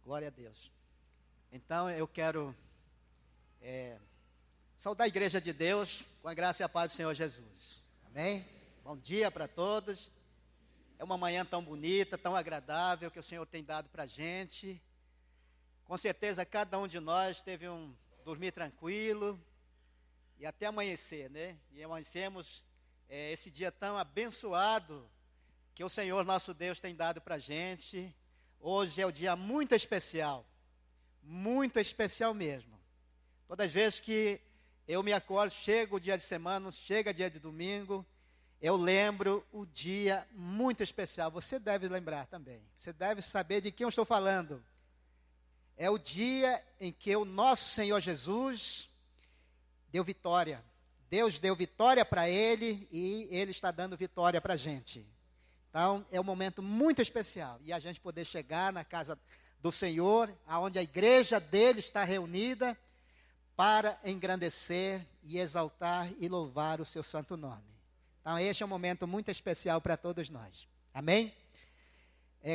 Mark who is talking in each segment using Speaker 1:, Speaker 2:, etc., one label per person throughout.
Speaker 1: Glória a Deus. Então eu quero saudar a igreja de Deus com a graça e a paz do Senhor Jesus. Amém? Bom dia para todos. É uma manhã tão bonita, tão agradável que o Senhor tem dado para a gente. Com certeza cada um de nós teve um dormir tranquilo e até amanhecer, né? E amanhecemos esse dia tão abençoado que o Senhor nosso Deus tem dado para a gente. Hoje é um dia muito especial mesmo. Todas as vezes que eu me acordo, chega o dia de semana, chega dia de domingo, eu lembro o dia muito especial. Você deve lembrar também, você deve saber de quem eu estou falando. É o dia em que o nosso Senhor Jesus deu vitória. Deus deu vitória para Ele e Ele está dando vitória para a gente. Então, é um momento muito especial. E a gente poder chegar na casa do Senhor, aonde a igreja dele está reunida, para engrandecer e exaltar e louvar o seu santo nome. Então, este é um momento muito especial para todos nós. Amém?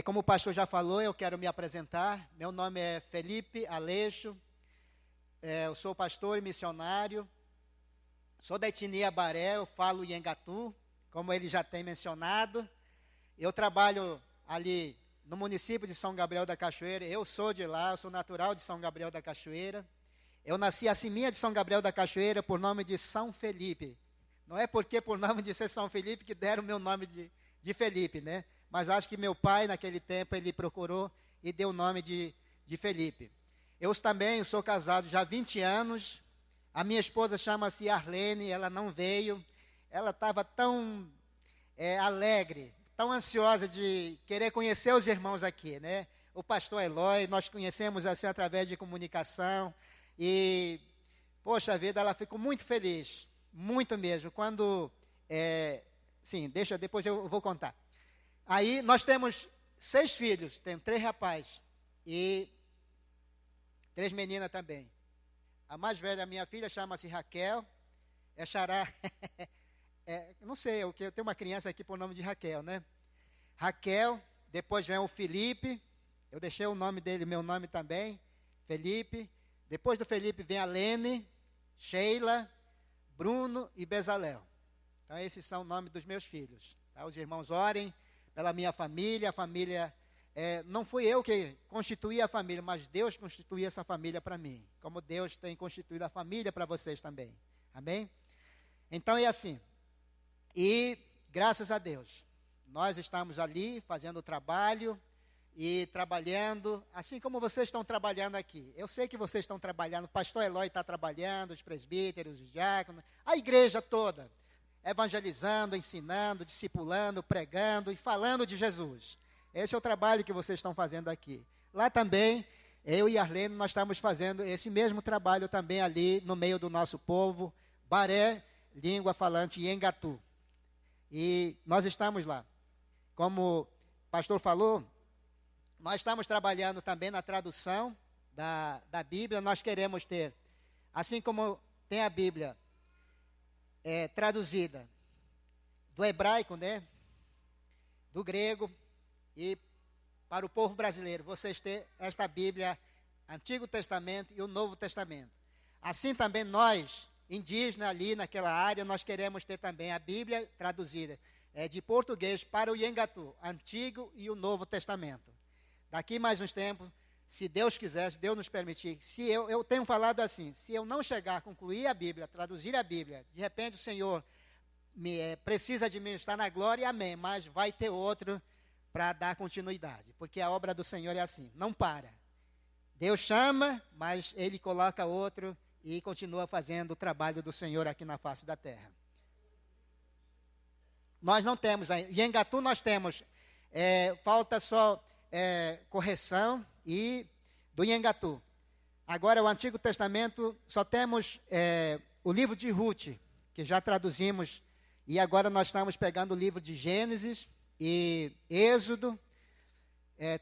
Speaker 1: Como o pastor já falou, eu quero me apresentar. Meu nome é Felipe Aleixo. Eu sou pastor e missionário. Sou da etnia Baré, eu falo Iengatu, como ele já tem mencionado. Eu trabalho ali no município de São Gabriel da Cachoeira. Eu sou de lá, eu sou natural de São Gabriel da Cachoeira. Eu nasci acima de São Gabriel da Cachoeira por nome de São Felipe. Não é porque por nome de ser São Felipe que deram o meu nome de Felipe, né? Mas acho que meu pai, naquele tempo, ele procurou e deu o nome de Felipe. Eu também sou casado já há 20 anos. A minha esposa chama-se Arlene, ela não veio. Ela estava tão alegre, tão ansiosa de querer conhecer os irmãos aqui, né? O pastor Eloy, nós conhecemos assim através de comunicação e, poxa vida, ela ficou muito feliz, muito mesmo, quando, depois eu vou contar. Aí nós temos 6 filhos, tem 3 rapazes e 3 meninas também. A mais velha, minha filha, chama-se Raquel, é Xará. Não sei, eu tenho uma criança aqui por nome de Raquel, né? Raquel, depois vem o Felipe, eu deixei o nome dele, meu nome também, Felipe. Depois do Felipe vem a Lene, Sheila, Bruno e Bezalel. Então esses são os nomes dos meus filhos. Tá? Os irmãos orem pela minha família, a família, não fui eu que constituí a família, mas Deus constituiu essa família para mim, como Deus tem constituído a família para vocês também. Amém? Então é assim. E, graças a Deus, nós estamos ali fazendo o trabalho e trabalhando, assim como vocês estão trabalhando aqui. Eu sei que vocês estão trabalhando, o pastor Eloy está trabalhando, os presbíteros, os diáconos, a igreja toda, evangelizando, ensinando, discipulando, pregando e falando de Jesus. Esse é o trabalho que vocês estão fazendo aqui. Lá também, eu e Arlene, nós estamos fazendo esse mesmo trabalho também ali no meio do nosso povo, Baré, língua falante Iengatu. E nós estamos lá. Como o pastor falou, nós estamos trabalhando também na tradução da Bíblia. Nós queremos ter, assim como tem a Bíblia traduzida do hebraico, né, do grego e para o povo brasileiro, vocês ter esta Bíblia, Antigo Testamento e o Novo Testamento. Assim também nós, indígenas ali naquela área, nós queremos ter também a Bíblia traduzida de português para o Iengatu, Antigo e o Novo Testamento. Daqui mais uns tempos, se Deus quiser, se Deus nos permitir, se eu tenho falado assim, se eu não chegar a concluir a Bíblia, traduzir a Bíblia, de repente o Senhor precisa de mim, está na glória, amém, mas vai ter outro para dar continuidade, porque a obra do Senhor é assim, não para. Deus chama, mas Ele coloca outro e continua fazendo o trabalho do Senhor aqui na face da terra. Nós não temos, em Iengatu nós temos, falta só correção e do Iengatu. Agora o Antigo Testamento só temos o livro de Ruth, que já traduzimos, e agora nós estamos pegando o livro de Gênesis e Êxodo.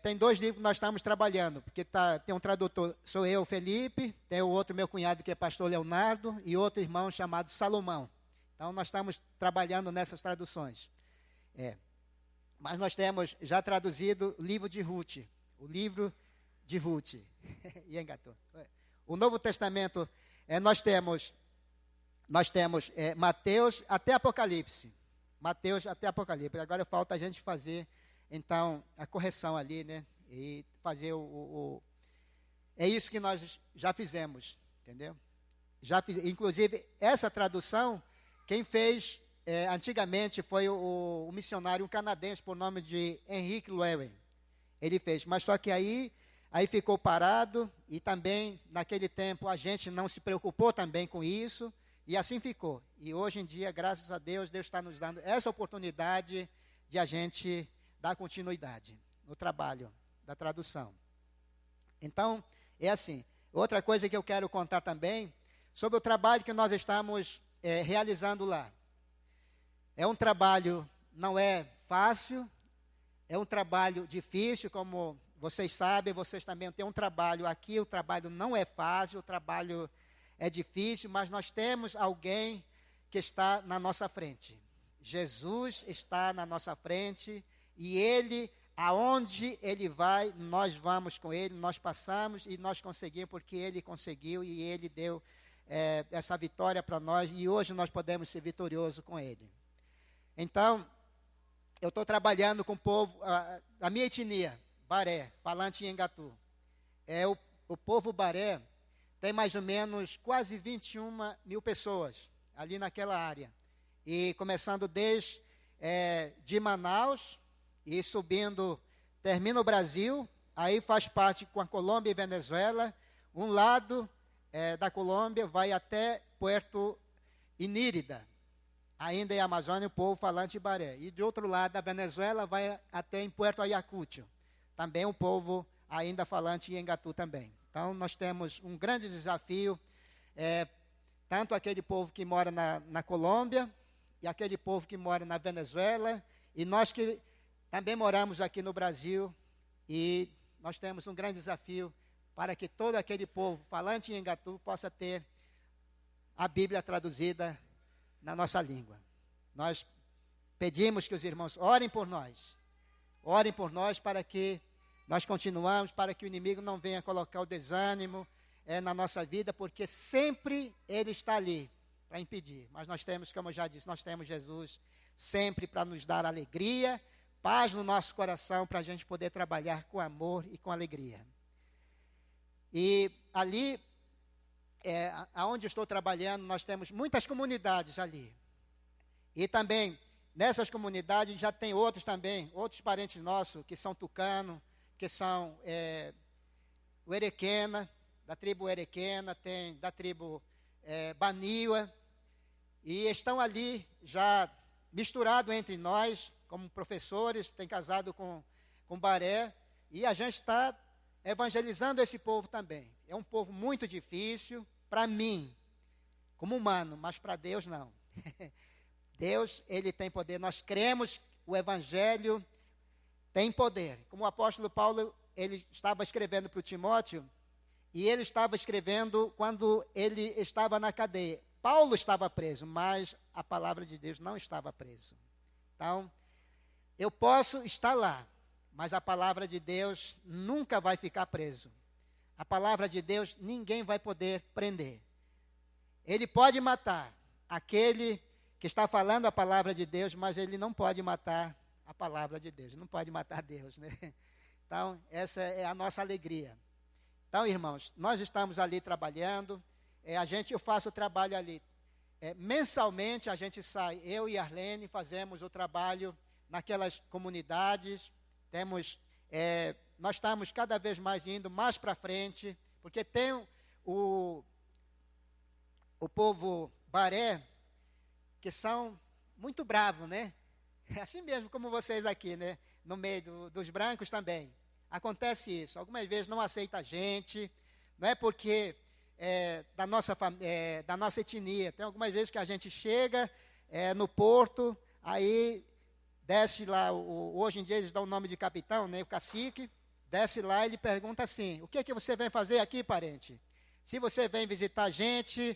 Speaker 1: Tem 2 livros que nós estamos trabalhando, porque tem um tradutor, sou eu, Felipe, tem o outro meu cunhado que é pastor Leonardo, e outro irmão chamado Salomão. Então nós estamos trabalhando nessas traduções. Mas nós temos já traduzido o livro de Ruth, o livro Divulgue. Engatu. O Novo Testamento, nós temos Mateus até Apocalipse. Mateus até Apocalipse. Agora falta a gente fazer, então, a correção ali, né? E fazer É isso que nós já fizemos, entendeu? Inclusive, essa tradução, quem fez antigamente foi o missionário canadense por nome de Henrique Loewen. Ele fez, mas só que aí ficou parado, e também, naquele tempo, a gente não se preocupou também com isso, e assim ficou. E hoje em dia, graças a Deus, Deus está nos dando essa oportunidade de a gente dar continuidade no trabalho da tradução. Então, é assim. Outra coisa que eu quero contar também, sobre o trabalho que nós estamos realizando lá. É um trabalho, não é fácil, é um trabalho difícil, como vocês sabem, vocês também têm um trabalho aqui, o trabalho não é fácil, o trabalho é difícil, mas nós temos alguém que está na nossa frente. Jesus está na nossa frente, e Ele, aonde Ele vai, nós vamos com Ele, nós passamos e nós conseguimos, porque Ele conseguiu e Ele deu essa vitória para nós, e hoje nós podemos ser vitoriosos com Ele. Então, eu estou trabalhando com o povo, a minha etnia, Baré, falante em Engatu. O povo Baré tem mais ou menos quase 21 mil pessoas ali naquela área. E começando desde de Manaus e subindo, termina o Brasil, aí faz parte com a Colômbia e Venezuela. Um lado da Colômbia vai até Puerto Inírida, ainda em Amazônia, o povo falante Baré. E de outro lado da Venezuela vai até em Puerto Ayacucho, também um povo ainda falante em Engatu também. Então, nós temos um grande desafio, tanto aquele povo que mora na Colômbia, e aquele povo que mora na Venezuela, e nós que também moramos aqui no Brasil, e nós temos um grande desafio para que todo aquele povo falante em Engatu possa ter a Bíblia traduzida na nossa língua. Nós pedimos que os irmãos orem por nós para que nós continuamos, para que o inimigo não venha colocar o desânimo na nossa vida, porque sempre ele está ali para impedir. Mas nós temos, como eu já disse, nós temos Jesus sempre para nos dar alegria, paz no nosso coração, para a gente poder trabalhar com amor e com alegria. E ali, aonde estou trabalhando, nós temos muitas comunidades ali. E também, nessas comunidades, já tem outros também, outros parentes nossos, que são tucano, que são o Erequena, da tribo Erequena, tem da tribo Baniwa, e estão ali já misturados entre nós, como professores, tem casado com Baré, e a gente está evangelizando esse povo também. É um povo muito difícil para mim, como humano, mas para Deus não. Deus, Ele tem poder. Nós cremos o Evangelho tem poder. Como o apóstolo Paulo, ele estava escrevendo para o Timóteo, e ele estava escrevendo quando ele estava na cadeia. Paulo estava preso, mas a palavra de Deus não estava preso. Então, eu posso estar lá, mas a palavra de Deus nunca vai ficar preso. A palavra de Deus ninguém vai poder prender. Ele pode matar aquele que está falando a palavra de Deus, mas ele não pode matar a palavra de Deus, não pode matar Deus, né? Então, essa é a nossa alegria. Então, irmãos, nós estamos ali trabalhando, eu faço o trabalho ali. Mensalmente a gente sai, eu e Arlene fazemos o trabalho naquelas comunidades, nós estamos cada vez mais indo mais para frente, porque tem o povo Baré, que são muito bravos, né? Assim mesmo como vocês aqui, né? No meio dos brancos também. Acontece isso. Algumas vezes não aceita a gente, não é porque da nossa etnia. Tem algumas vezes que a gente chega no porto, aí desce lá, hoje em dia eles dão o nome de capitão, né? O cacique, desce lá e ele pergunta assim: o que é que você vem fazer aqui, parente? Se você vem visitar a gente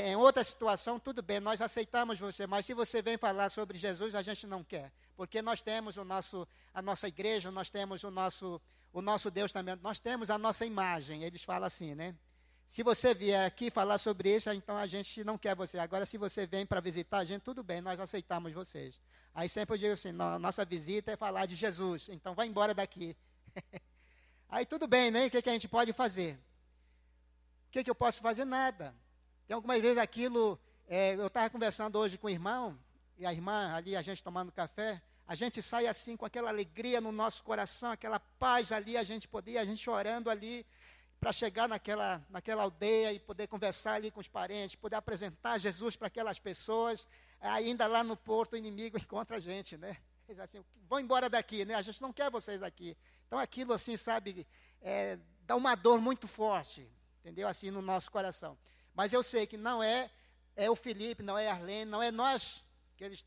Speaker 1: em outra situação, tudo bem, nós aceitamos você, mas se você vem falar sobre Jesus, a gente não quer, porque nós temos a nossa igreja, nós temos o nosso Deus também, nós temos a nossa imagem, eles falam assim, né? Se você vier aqui falar sobre isso, então a gente não quer você. Agora, se você vem para visitar a gente, tudo bem, nós aceitamos vocês. Aí sempre eu digo assim, nossa visita é falar de Jesus, então vai embora daqui. Aí tudo bem, né? O que a gente pode fazer? O que eu posso fazer? Nada. Tem algumas vezes aquilo, eu estava conversando hoje com o irmão, e a irmã ali, a gente tomando café, a gente sai assim com aquela alegria no nosso coração, aquela paz ali, a gente orando ali, para chegar naquela aldeia e poder conversar ali com os parentes, poder apresentar Jesus para aquelas pessoas. Ainda lá no porto, o inimigo encontra a gente, né? Eles assim, vão embora daqui, né? A gente não quer vocês aqui. Então aquilo assim, sabe, dá uma dor muito forte, entendeu? Assim no nosso coração. Mas eu sei que não é o Felipe, não é a Arlene, não é nós que eles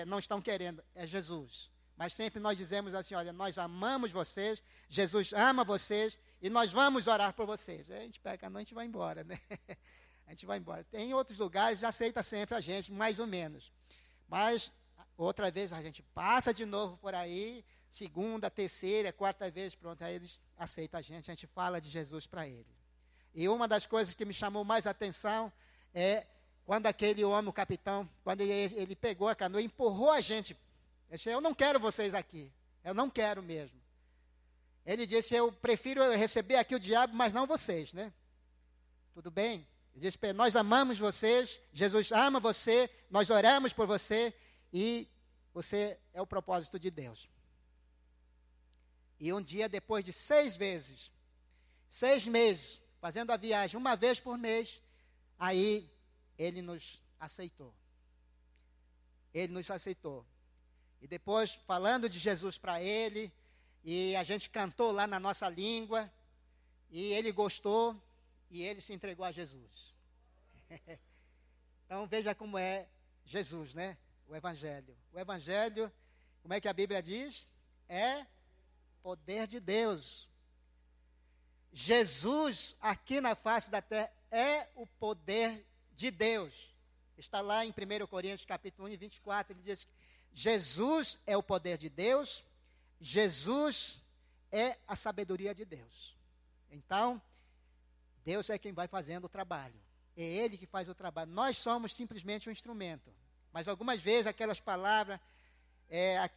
Speaker 1: não estão querendo, é Jesus. Mas sempre nós dizemos assim, olha, nós amamos vocês, Jesus ama vocês, e nós vamos orar por vocês. Aí a gente pega a noite e vai embora, né? A gente vai embora. Tem outros lugares, já aceita sempre a gente, mais ou menos. Mas, outra vez, a gente passa de novo por aí, segunda, terceira, quarta vez, pronto, aí eles aceitam a gente fala de Jesus para ele. E uma das coisas que me chamou mais a atenção é quando aquele homem, o capitão, quando ele pegou a canoa e empurrou a gente. Ele disse, eu não quero vocês aqui, eu não quero mesmo. Ele disse, eu prefiro receber aqui o diabo, mas não vocês, né? Tudo bem? Ele disse, nós amamos vocês, Jesus ama você, nós oramos por você, e você é o propósito de Deus. E um dia, depois de 6 meses, fazendo a viagem, uma vez por mês, aí ele nos aceitou. Ele nos aceitou. E depois, falando de Jesus para ele, e a gente cantou lá na nossa língua, e ele gostou, e ele se entregou a Jesus. Então, veja como é Jesus, né? O Evangelho. O Evangelho, como é que a Bíblia diz? É poder de Deus. Jesus, aqui na face da terra, é o poder de Deus. Está lá em 1 Coríntios, capítulo 1, 24, ele diz que Jesus é o poder de Deus, Jesus é a sabedoria de Deus. Então, Deus é quem vai fazendo o trabalho. É Ele que faz o trabalho. Nós somos simplesmente um instrumento. Mas algumas vezes aquelas palavras,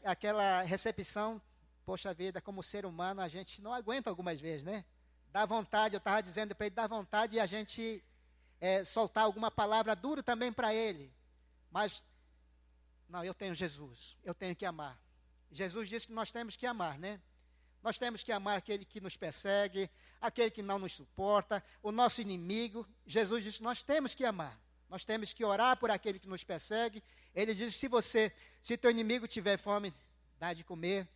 Speaker 1: aquela recepção, poxa vida, como ser humano, a gente não aguenta algumas vezes, né? Dá vontade, eu estava dizendo para ele, dá vontade de a gente soltar alguma palavra dura também para ele. Mas, não, eu tenho Jesus, eu tenho que amar. Jesus disse que nós temos que amar, né? Nós temos que amar aquele que nos persegue, aquele que não nos suporta, o nosso inimigo. Jesus disse que nós temos que amar. Nós temos que orar por aquele que nos persegue. Ele diz, se teu inimigo tiver fome, dá de comer.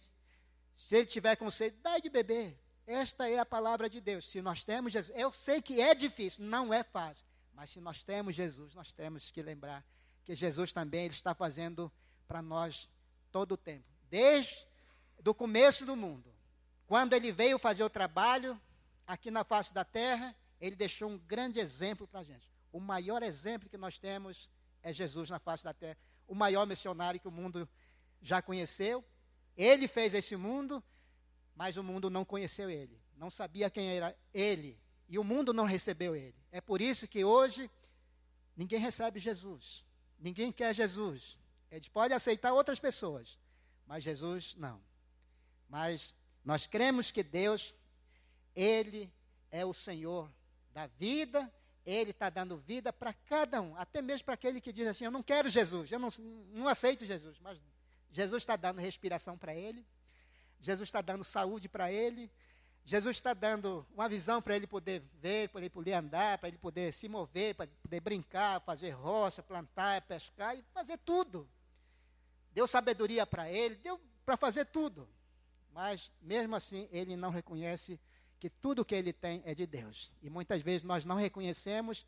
Speaker 1: Se ele tiver com sede, dá de beber. Esta é a palavra de Deus. Se nós temos Jesus, eu sei que é difícil, não é fácil. Mas se nós temos Jesus, nós temos que lembrar que Jesus também ele está fazendo para nós todo o tempo. Desde o começo do mundo. Quando ele veio fazer o trabalho aqui na face da terra, ele deixou um grande exemplo para a gente. O maior exemplo que nós temos é Jesus na face da terra. O maior missionário que o mundo já conheceu. Ele fez esse mundo, mas o mundo não conheceu ele. Não sabia quem era ele. E o mundo não recebeu ele. É por isso que hoje ninguém recebe Jesus. Ninguém quer Jesus. Eles podem aceitar outras pessoas, mas Jesus não. Mas nós cremos que Deus, Ele é o Senhor da vida, Ele está dando vida para cada um, até mesmo para aquele que diz assim, eu não quero Jesus, eu não aceito Jesus, mas Jesus está dando respiração para ele, Jesus está dando saúde para ele, Jesus está dando uma visão para ele poder ver, para ele poder andar, para ele poder se mover, para poder brincar, fazer roça, plantar, pescar e fazer tudo. Deu sabedoria para ele, deu para fazer tudo. Mas, mesmo assim, ele não reconhece que tudo que ele tem é de Deus. E muitas vezes nós não reconhecemos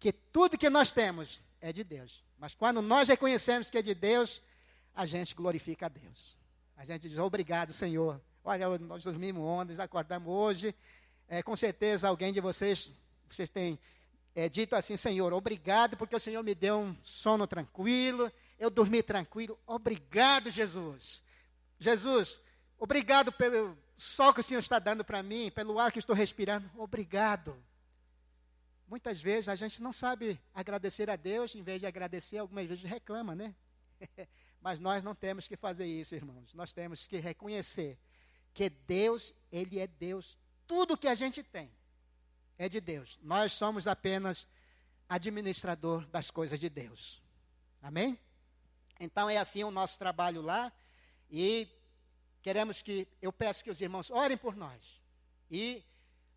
Speaker 1: que tudo que nós temos é de Deus. Mas quando nós reconhecemos que é de Deus, a gente glorifica a Deus. A gente diz, obrigado, Senhor. Olha, nós dormimos ontem, acordamos hoje. Com certeza alguém de vocês têm dito assim, Senhor, obrigado porque o Senhor me deu um sono tranquilo, eu dormi tranquilo. Obrigado, Jesus. Jesus, obrigado sol que o Senhor está dando para mim, pelo ar que estou respirando, obrigado. Muitas vezes a gente não sabe agradecer a Deus, em vez de agradecer, algumas vezes reclama, né? Mas nós não temos que fazer isso, irmãos. Nós temos que reconhecer que Deus, Ele é Deus. Tudo que a gente tem é de Deus. Nós somos apenas administrador das coisas de Deus. Amém? Então é assim o nosso trabalho lá. E eu peço que os irmãos orem por nós. E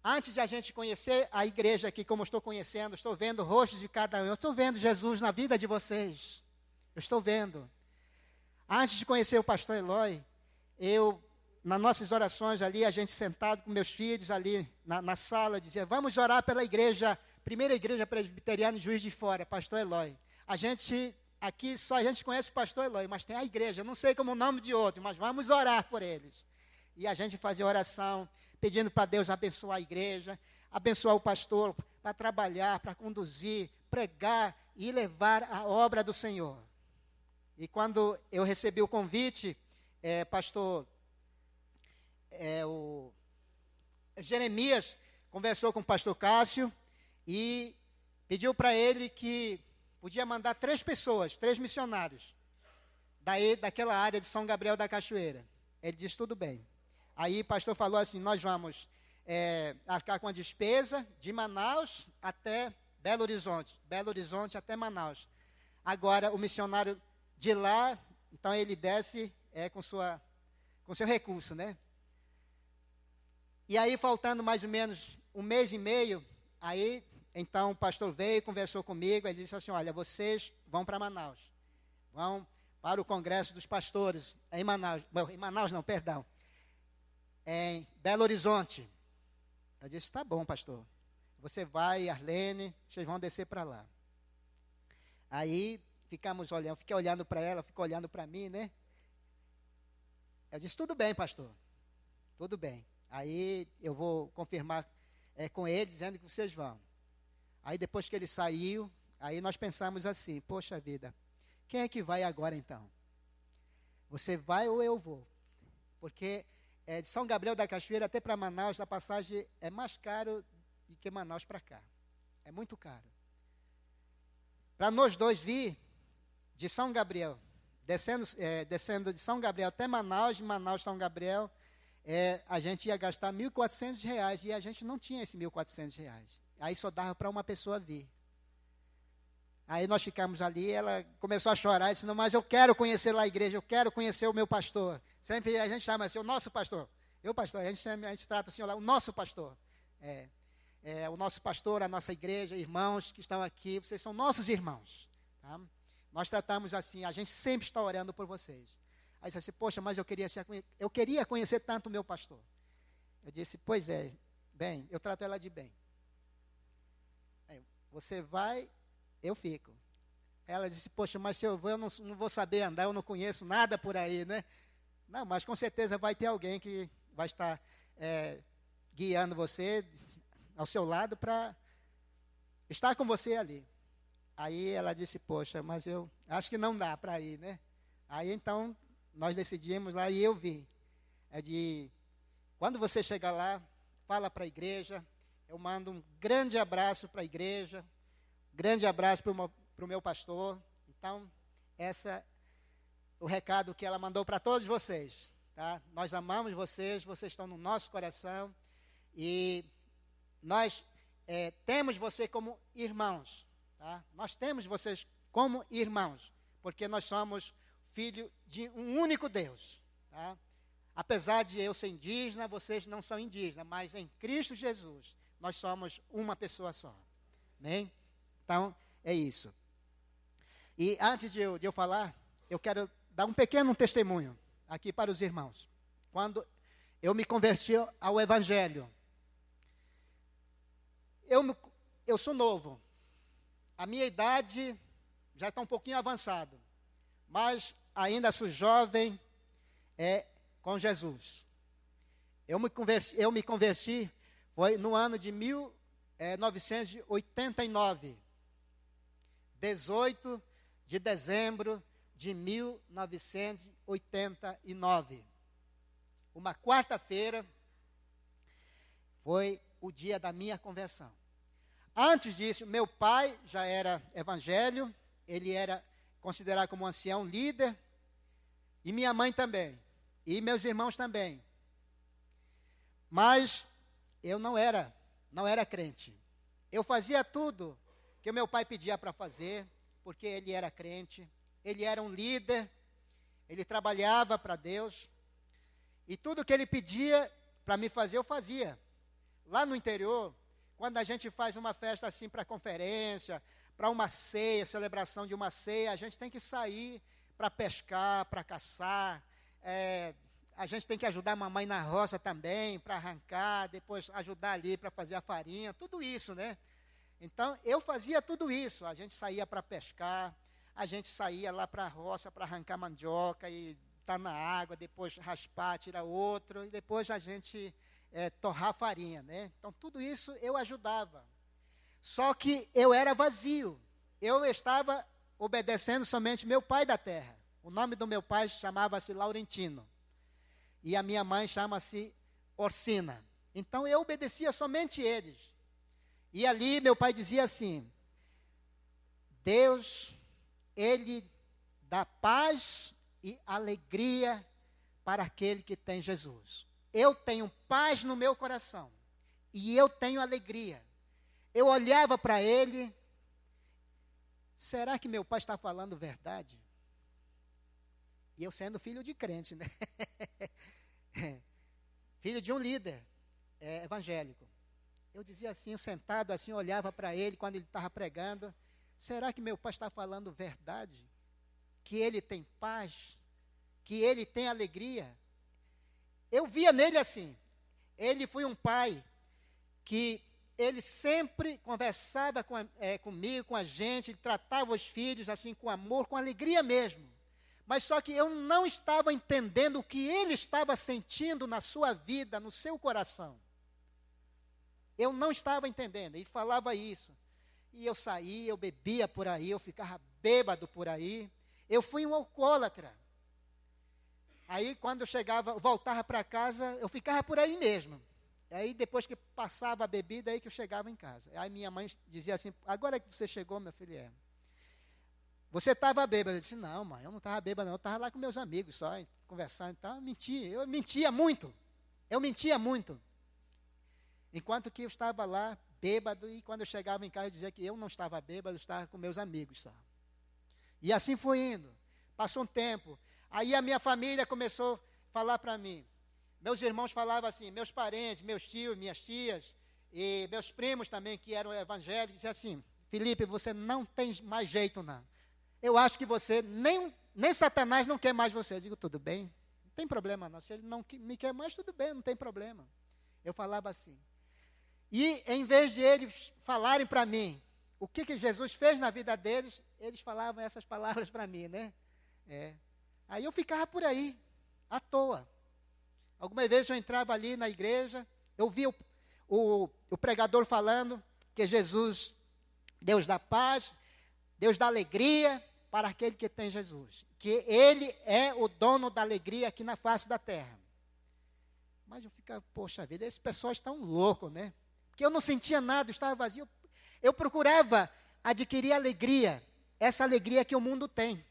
Speaker 1: antes de a gente conhecer a igreja aqui, como eu estou conhecendo, estou vendo rostos de cada um. Eu estou vendo Jesus na vida de vocês. Eu estou vendo. Antes de conhecer o pastor Eloy, nas nossas orações ali, a gente sentado com meus filhos ali na sala, dizia, vamos orar pela igreja, primeira igreja presbiteriana em Juiz de Fora, pastor Eloy. Aqui só a gente conhece o pastor Eloy, mas tem a igreja, eu não sei como o nome de outro, mas vamos orar por eles. E a gente fazia oração, pedindo para Deus abençoar a igreja, abençoar o pastor, para trabalhar, para conduzir, pregar e levar a obra do Senhor. E quando eu recebi o convite, pastor o Jeremias conversou com o pastor Cássio e pediu para ele que podia mandar 3 pessoas, 3 missionários, daquela área de São Gabriel da Cachoeira. Ele disse, tudo bem. Aí o pastor falou assim, nós vamos arcar com a despesa de Manaus até Belo Horizonte até Manaus. Agora, o missionário de lá, então ele desce com seu recurso, né? E aí, faltando mais ou menos 1 mês e meio, aí, então, o pastor veio, conversou comigo, ele disse assim, olha, vocês vão para Manaus, vão para o Congresso dos Pastores, em Belo Horizonte. Eu disse, tá bom, pastor, você vai, Arlene, vocês vão descer para lá. Aí, fiquei olhando para ela, ficou olhando para mim, né? Eu disse, tudo bem, pastor, tudo bem. Aí eu vou confirmar com ele, dizendo que vocês vão. Aí depois que ele saiu, aí nós pensamos assim, poxa vida, quem é que vai agora então? Você vai ou eu vou? Porque de São Gabriel da Cachoeira até para Manaus, a passagem é mais caro do que Manaus para cá. É muito caro. Para nós dois vir de São Gabriel, descendo de São Gabriel até Manaus, de Manaus São Gabriel, a gente ia gastar R$ 1.400 e a gente não tinha esse R$ 1.400. Aí só dava para uma pessoa vir. Aí nós ficamos ali, ela começou a chorar e disse, não, mas eu quero conhecer lá a igreja, eu quero conhecer o meu pastor. Sempre a gente chama assim, o nosso pastor. A gente trata assim, o nosso pastor. O nosso pastor, a nossa igreja, irmãos que estão aqui, vocês são nossos irmãos. Tá? Nós tratamos assim, a gente sempre está orando por vocês. Aí você disse, poxa, mas eu queria conhecer tanto o meu pastor. Eu disse, pois é, bem, eu trato ela de bem. Você vai, eu fico. Ela disse, poxa, mas se eu vou, eu não vou saber andar, eu não conheço nada por aí, né? Não, mas com certeza vai ter alguém que vai estar guiando você ao seu lado para estar com você ali. Aí ela disse, poxa, mas eu acho que não dá para ir, né? Aí então nós decidimos lá e eu vi. Quando você chegar lá, fala para a igreja, eu mando um grande abraço para a igreja, grande abraço para o meu pastor. Então, esse é o recado que ela mandou para todos vocês. Tá? Nós amamos vocês, vocês estão no nosso coração e nós temos você como irmãos. Tá? Nós temos vocês como irmãos, porque nós somos filho de um único Deus. Tá? Apesar de eu ser indígena, vocês não são indígenas, mas em Cristo Jesus, nós somos uma pessoa só. Amém? Então, é isso. E antes de eu falar, eu quero dar um pequeno testemunho aqui para os irmãos. Quando eu me converti ao Evangelho, eu sou novo. A minha idade já está um pouquinho avançada, mas ainda sou jovem com Jesus. Eu me converti foi no ano de 1989, 18 de dezembro de 1989. uma quarta-feira, foi o dia da minha conversão. Antes disso, meu pai já era evangélico, ele era considerado como um ancião líder, e minha mãe também, e meus irmãos também. Mas eu não era crente. Eu fazia tudo que o meu pai pedia para fazer, porque ele era crente, ele era um líder, ele trabalhava para Deus, e tudo que ele pedia para me fazer, eu fazia. Lá no interior, quando a gente faz uma festa assim para conferência, para uma ceia, celebração de uma ceia, a gente tem que sair para pescar, para caçar, a gente tem que ajudar a mamãe na roça também, para arrancar, depois ajudar ali para fazer a farinha, tudo isso, né? Então, eu fazia tudo isso, a gente saía para pescar, a gente saía lá para a roça para arrancar mandioca e tá na água, depois raspar, tirar outro, e depois a gente torrar farinha, né? Então, tudo isso eu ajudava. Só que eu era vazio. Eu estava obedecendo somente meu pai da terra. O nome do meu pai chamava-se Laurentino. E a minha mãe chama-se Orsina. Então, eu obedecia somente eles. E ali meu pai dizia assim: Deus, Ele dá paz e alegria para aquele que tem Jesus. Eu tenho paz no meu coração. E eu tenho alegria. Eu olhava para ele. Será que meu pai está falando verdade? E eu sendo filho de crente, né? Filho de um líder evangélico. Eu dizia assim, eu sentado assim, olhava para ele quando ele estava pregando. Será que meu pai está falando verdade? Que ele tem paz? Que ele tem alegria? Eu via nele assim. Ele foi um pai que ele sempre conversava comigo, com a gente, ele tratava os filhos assim com amor, com alegria mesmo. Mas só que eu não estava entendendo o que ele estava sentindo na sua vida, no seu coração. Eu não estava entendendo. Ele falava isso. E eu saía, eu bebia por aí, eu ficava bêbado por aí. Eu fui um alcoólatra. Aí quando eu voltava para casa, eu ficava por aí mesmo. Aí depois que passava a bebida, aí que eu chegava em casa. Aí minha mãe dizia assim: agora que você chegou, meu filho, você estava bêbado? Eu disse: não, mãe, eu não estava bêbado não, eu estava lá com meus amigos só, conversando e tal. Eu mentia muito. Enquanto que eu estava lá, bêbado, e quando eu chegava em casa, eu dizia que eu não estava bêbado, eu estava com meus amigos só. E assim foi indo. Passou um tempo. Aí a minha família começou a falar para mim. Meus irmãos falavam assim, meus parentes, meus tios, minhas tias, e meus primos também, que eram evangélicos, diziam assim: Felipe, você não tem mais jeito não. Eu acho que você, nem Satanás não quer mais você. Eu digo: tudo bem, não tem problema não. Se ele não me quer mais, tudo bem, não tem problema. Eu falava assim. E em vez de eles falarem para mim o que Jesus fez na vida deles, eles falavam essas palavras para mim, né? Aí eu ficava por aí, à toa. Algumas vezes eu entrava ali na igreja, eu via o pregador falando que Jesus, Deus dá paz, Deus dá alegria para aquele que tem Jesus. Que Ele é o dono da alegria aqui na face da terra. Mas eu ficava, poxa vida, esses pessoas estão loucos, né? Porque eu não sentia nada, eu estava vazio. Eu procurava adquirir alegria, essa alegria que o mundo tem.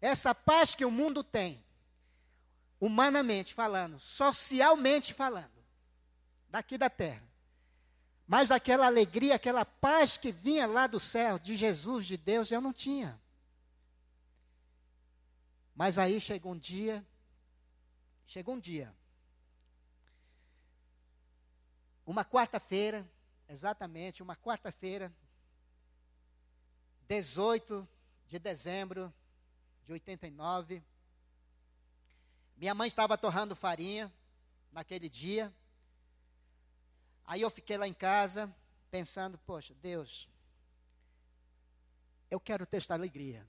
Speaker 1: Essa paz que o mundo tem. Humanamente falando, socialmente falando, daqui da terra. Mas aquela alegria, aquela paz que vinha lá do céu, de Jesus, de Deus, eu não tinha. Mas aí chegou um dia, uma quarta-feira, exatamente, uma quarta-feira, 18 de dezembro de 89, minha mãe estava torrando farinha naquele dia. Aí eu fiquei lá em casa, pensando: poxa, Deus, eu quero ter esta alegria.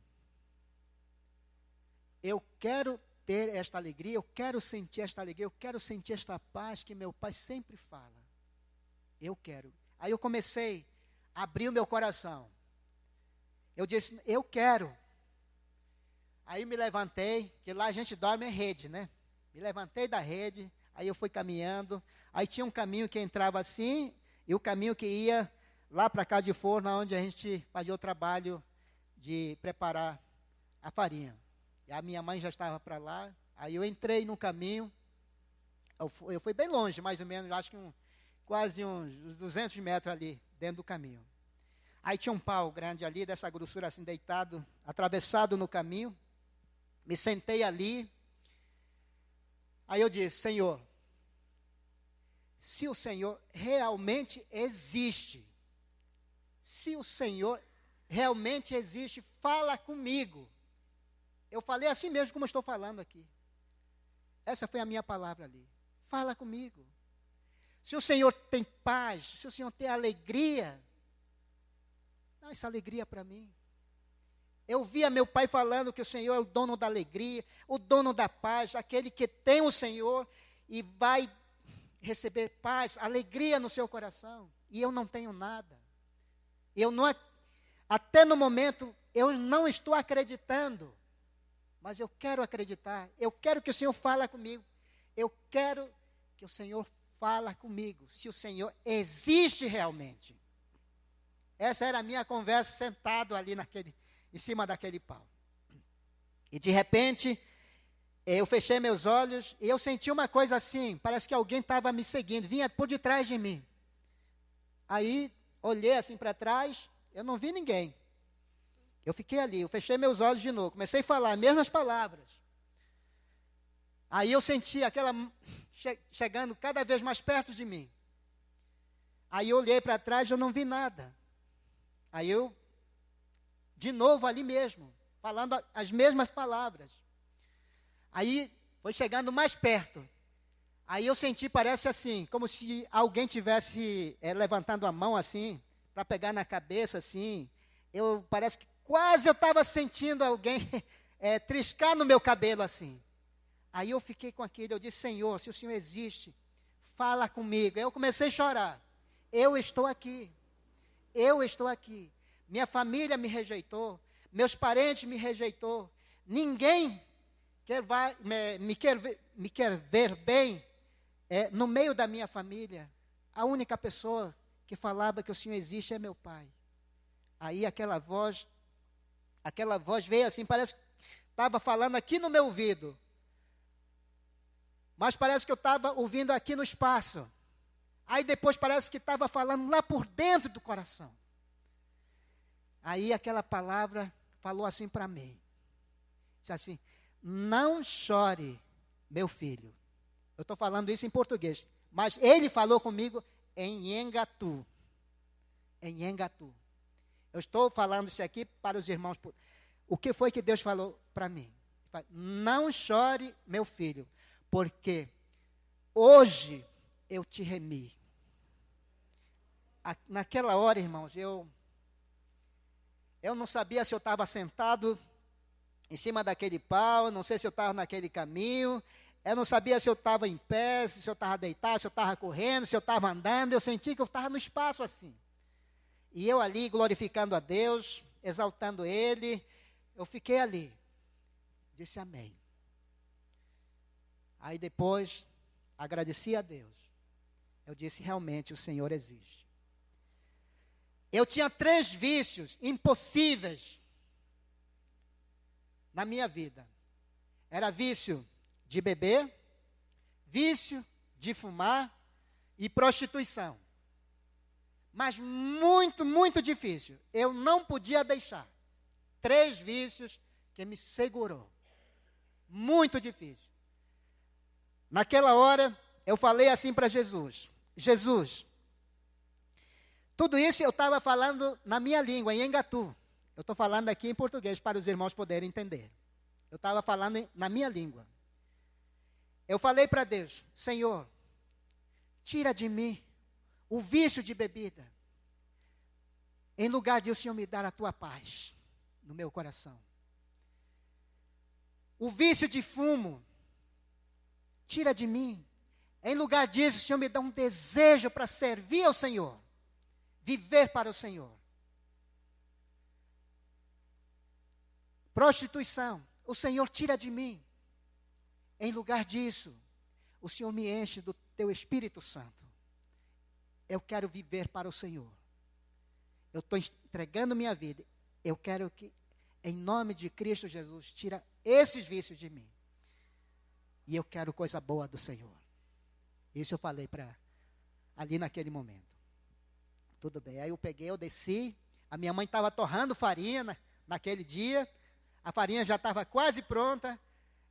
Speaker 1: Eu quero ter esta alegria, eu quero sentir esta alegria, eu quero sentir esta paz que meu pai sempre fala. Eu quero. Aí eu comecei a abrir o meu coração. Eu disse: eu quero. Aí me levantei, que lá a gente dorme em rede, né? Me levantei da rede, aí eu fui caminhando. Aí tinha um caminho que entrava assim, e o caminho que ia lá para cá de Forno, onde a gente fazia o trabalho de preparar a farinha. E a minha mãe já estava para lá, aí eu entrei no caminho, eu fui bem longe, mais ou menos, acho que quase uns 200 metros ali, dentro do caminho. Aí tinha um pau grande ali, dessa grossura assim, deitado, atravessado no caminho. Me sentei ali. Aí eu disse, Senhor, se o Senhor realmente existe, se o Senhor realmente existe, fala comigo. Eu falei assim mesmo como eu estou falando aqui. Essa foi a minha palavra ali. Fala comigo. Se o Senhor tem paz, se o Senhor tem alegria, dá essa alegria para mim. Eu via meu pai falando que o Senhor é o dono da alegria, o dono da paz, aquele que tem o Senhor e vai receber paz, alegria no seu coração. E eu não tenho nada. Até no momento, eu não estou acreditando. Mas eu quero acreditar. Eu quero que o Senhor fale comigo. Eu quero que o Senhor fale comigo. Se o Senhor existe realmente. Essa era a minha conversa sentado ali em cima daquele pau. E de repente, eu fechei meus olhos e eu senti uma coisa assim. Parece que alguém estava me seguindo. Vinha por detrás de mim. Aí, olhei assim para trás. Eu não vi ninguém. Eu fiquei ali, eu fechei meus olhos de novo, comecei a falar as mesmas palavras. Aí eu senti aquela chegando cada vez mais perto de mim. Aí eu olhei para trás e eu não vi nada. Aí eu, de novo ali mesmo, falando as mesmas palavras. Aí foi chegando mais perto. Aí eu senti, parece assim, como se alguém tivesse levantando a mão assim, para pegar na cabeça assim. Parece que quase eu estava sentindo alguém triscar no meu cabelo assim. Aí eu fiquei com aquilo, eu disse, Senhor, se o Senhor existe, fala comigo. Aí eu comecei a chorar. Eu estou aqui. Eu estou aqui. Minha família me rejeitou. Meus parentes me rejeitou. Ninguém me quer ver bem no meio da minha família. A única pessoa que falava que o Senhor existe é meu pai. Aí aquela voz veio assim, parece que estava falando aqui no meu ouvido. Mas parece que eu estava ouvindo aqui no espaço. Aí depois parece que estava falando lá por dentro do coração. Aí aquela palavra falou assim para mim. Disse assim, não chore, meu filho. Eu estou falando isso em português. Mas ele falou comigo em Nhengatu. Em Nhengatu. Eu estou falando isso aqui para os irmãos. O que foi que Deus falou para mim? Não chore, meu filho, porque hoje eu te remi. Naquela hora, irmãos, eu não sabia se eu estava sentado em cima daquele pau, não sei se eu estava naquele caminho, eu não sabia se eu estava em pé, se eu estava deitado, se eu estava correndo, se eu estava andando, eu senti que eu estava no espaço assim. E eu ali glorificando a Deus, exaltando Ele, eu fiquei ali. Disse amém. Aí depois, agradeci a Deus. Eu disse, realmente o Senhor existe. Eu tinha 3 vícios impossíveis na minha vida. Era vício de beber, vício de fumar e prostituição. Mas muito, muito difícil. Eu não podia deixar. 3 vícios que me segurou. Muito difícil. Naquela hora, eu falei assim para Jesus. Jesus, tudo isso eu estava falando na minha língua, em Nhengatu. Eu estou falando aqui em português para os irmãos poderem entender. Eu estava falando na minha língua. Eu falei para Deus, Senhor, tira de mim o vício de bebida, em lugar de o Senhor me dar a tua paz no meu coração. O vício de fumo, tira de mim. Em lugar disso, o Senhor me dá um desejo para servir ao Senhor, viver para o Senhor. Prostituição, o Senhor tira de mim. Em lugar disso, o Senhor me enche do teu Espírito Santo. Eu quero viver para o Senhor. Eu estou entregando minha vida. Eu quero que, em nome de Cristo Jesus, tira esses vícios de mim. E eu quero coisa boa do Senhor. Isso eu falei ali naquele momento. Tudo bem. Aí eu desci. A minha mãe estava torrando farinha naquele dia. A farinha já estava quase pronta.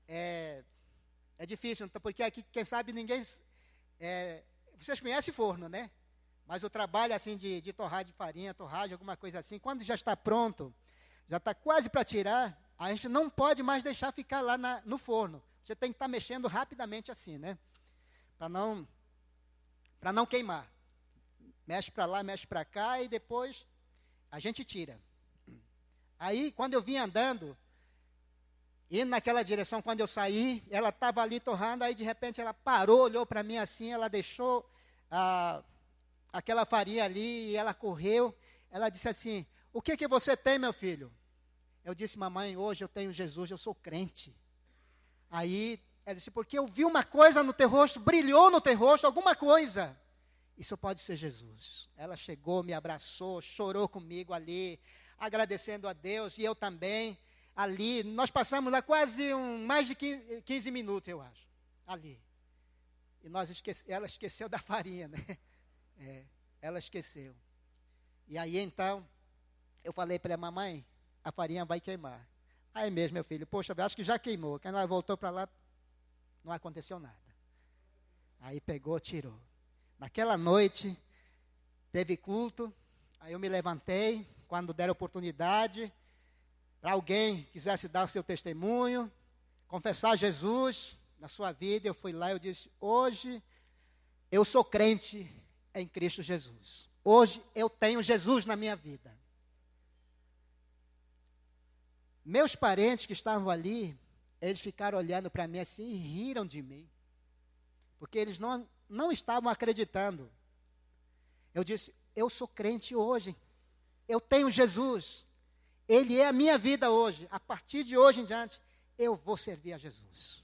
Speaker 1: É difícil, porque aqui, quem sabe, ninguém... vocês conhecem forno, né? Mas o trabalho assim de torrar de farinha, torrar de alguma coisa assim, quando já está pronto, já está quase para tirar, a gente não pode mais deixar ficar lá no forno. Você tem que estar mexendo rapidamente assim, né? Para não queimar. Mexe para lá, mexe para cá e depois a gente tira. Aí, quando eu vim andando, indo naquela direção, quando eu saí, ela estava ali torrando, aí de repente ela parou, olhou para mim assim, ela deixou aquela farinha ali e ela correu. Ela disse assim: o que você tem, meu filho? Eu disse: mamãe, hoje eu tenho Jesus, eu sou crente. Aí ela disse: porque eu vi uma coisa no teu rosto, brilhou no teu rosto alguma coisa. Isso pode ser Jesus. Ela chegou, me abraçou, chorou comigo ali, agradecendo a Deus, e eu também. Ali, nós passamos lá quase mais de 15 minutos, eu acho, ali. E ela esqueceu da farinha, né? Ela esqueceu. E aí, então, eu falei para ela: mamãe, a farinha vai queimar. Aí mesmo, meu filho, poxa, eu acho que já queimou. Quando ela voltou para lá, não aconteceu nada. Aí pegou, tirou. Naquela noite, teve culto, aí eu me levantei, quando der oportunidade, para alguém quisesse dar o seu testemunho, confessar Jesus na sua vida, eu fui lá e eu disse: hoje eu sou crente em Cristo Jesus. Hoje eu tenho Jesus na minha vida. Meus parentes que estavam ali, eles ficaram olhando para mim assim e riram de mim. Porque eles não estavam acreditando. Eu disse: eu sou crente hoje. Eu tenho Jesus. Ele é a minha vida hoje. A partir de hoje em diante, eu vou servir a Jesus.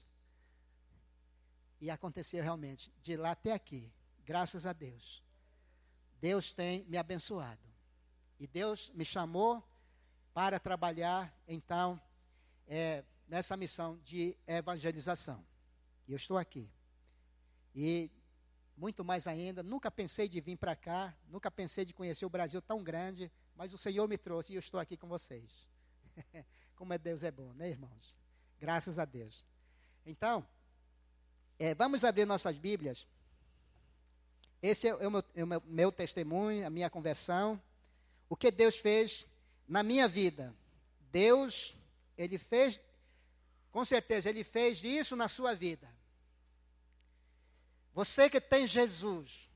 Speaker 1: E aconteceu realmente, de lá até aqui, graças a Deus. Deus tem me abençoado. E Deus me chamou para trabalhar, então, nessa missão de evangelização. E eu estou aqui. E muito mais ainda, nunca pensei de vir para cá, nunca pensei de conhecer o Brasil tão grande, mas o Senhor me trouxe e eu estou aqui com vocês. Como Deus é bom, né, irmãos? Graças a Deus. Então, vamos abrir nossas Bíblias. Esse é o meu testemunho, a minha conversão. O que Deus fez na minha vida. Deus, Ele fez, com certeza, Ele fez isso na sua vida. Você que tem Jesus,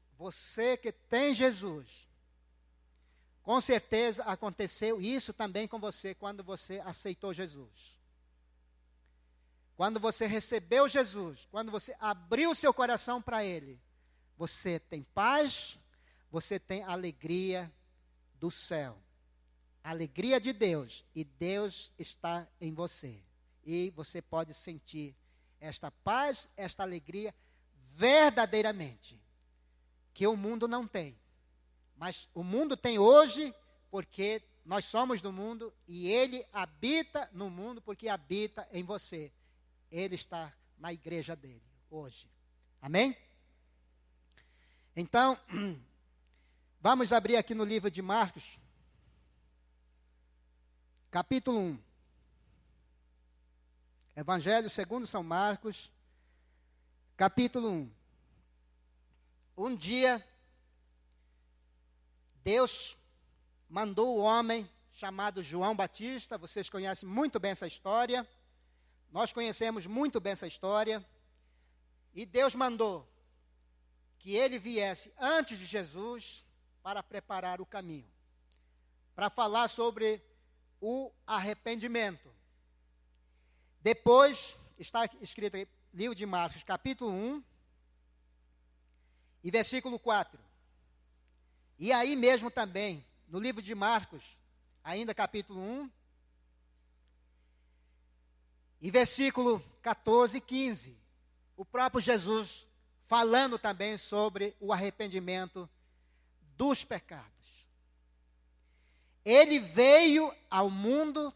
Speaker 1: com certeza aconteceu isso também com você quando você aceitou Jesus. Quando você recebeu Jesus, quando você abriu seu coração para Ele, você tem paz, você tem alegria do céu. Alegria de Deus, e Deus está em você. E você pode sentir esta paz, esta alegria verdadeiramente, que o mundo não tem. Mas o mundo tem hoje, porque nós somos do mundo, e Ele habita no mundo, porque habita em você. Ele está na igreja dele, hoje. Amém? Então, vamos abrir aqui no livro de Marcos, capítulo 1. Evangelho segundo São Marcos, capítulo 1. Um dia, Deus mandou o homem chamado João Batista. Vocês conhecem muito bem essa história. Nós conhecemos muito bem essa história. E Deus mandou que ele viesse antes de Jesus para preparar o caminho, para falar sobre o arrependimento. Depois, está escrito aí, livro de Marcos, capítulo 1, e versículo 4. E aí mesmo também, no livro de Marcos, ainda capítulo 1, E versículo 14 e 15, o próprio Jesus falando também sobre o arrependimento dos pecados. Ele veio ao mundo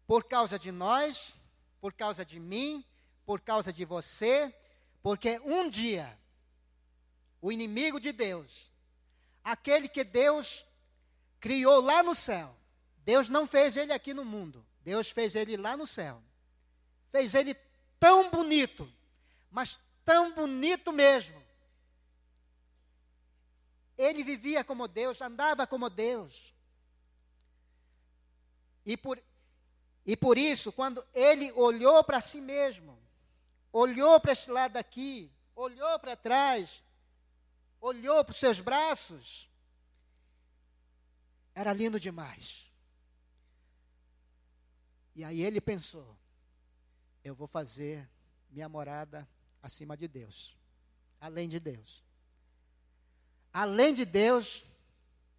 Speaker 1: por causa de nós, por causa de mim, por causa de você, porque um dia o inimigo de Deus, aquele que Deus criou lá no céu, Deus não fez ele aqui no mundo, Deus fez ele lá no céu. Fez ele tão bonito, mas tão bonito mesmo. Ele vivia como Deus, andava como Deus. E por isso, quando ele olhou para si mesmo, olhou para esse lado daqui, olhou para trás, olhou para os seus braços, era lindo demais. E aí ele pensou, eu vou fazer minha morada acima de Deus, além de Deus. Além de Deus,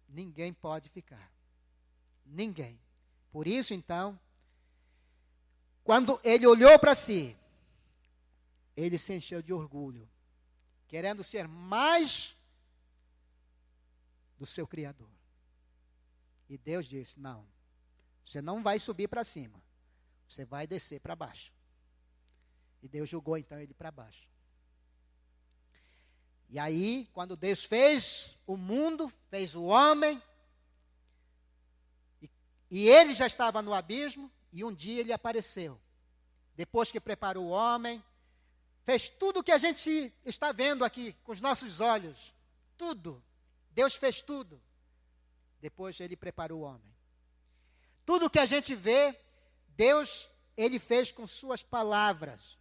Speaker 1: ninguém pode ficar. Ninguém. Por isso, então, quando ele olhou para si, ele se encheu de orgulho, querendo ser mais do seu Criador. E Deus disse, não, você não vai subir para cima, você vai descer para baixo. E Deus julgou então ele para baixo. E aí, quando Deus fez o mundo, fez o homem, e ele já estava no abismo, e um dia ele apareceu. Depois que preparou o homem, fez tudo o que a gente está vendo aqui com os nossos olhos. Tudo. Deus fez tudo. Depois ele preparou o homem. Tudo o que a gente vê, Deus, ele fez com suas palavras.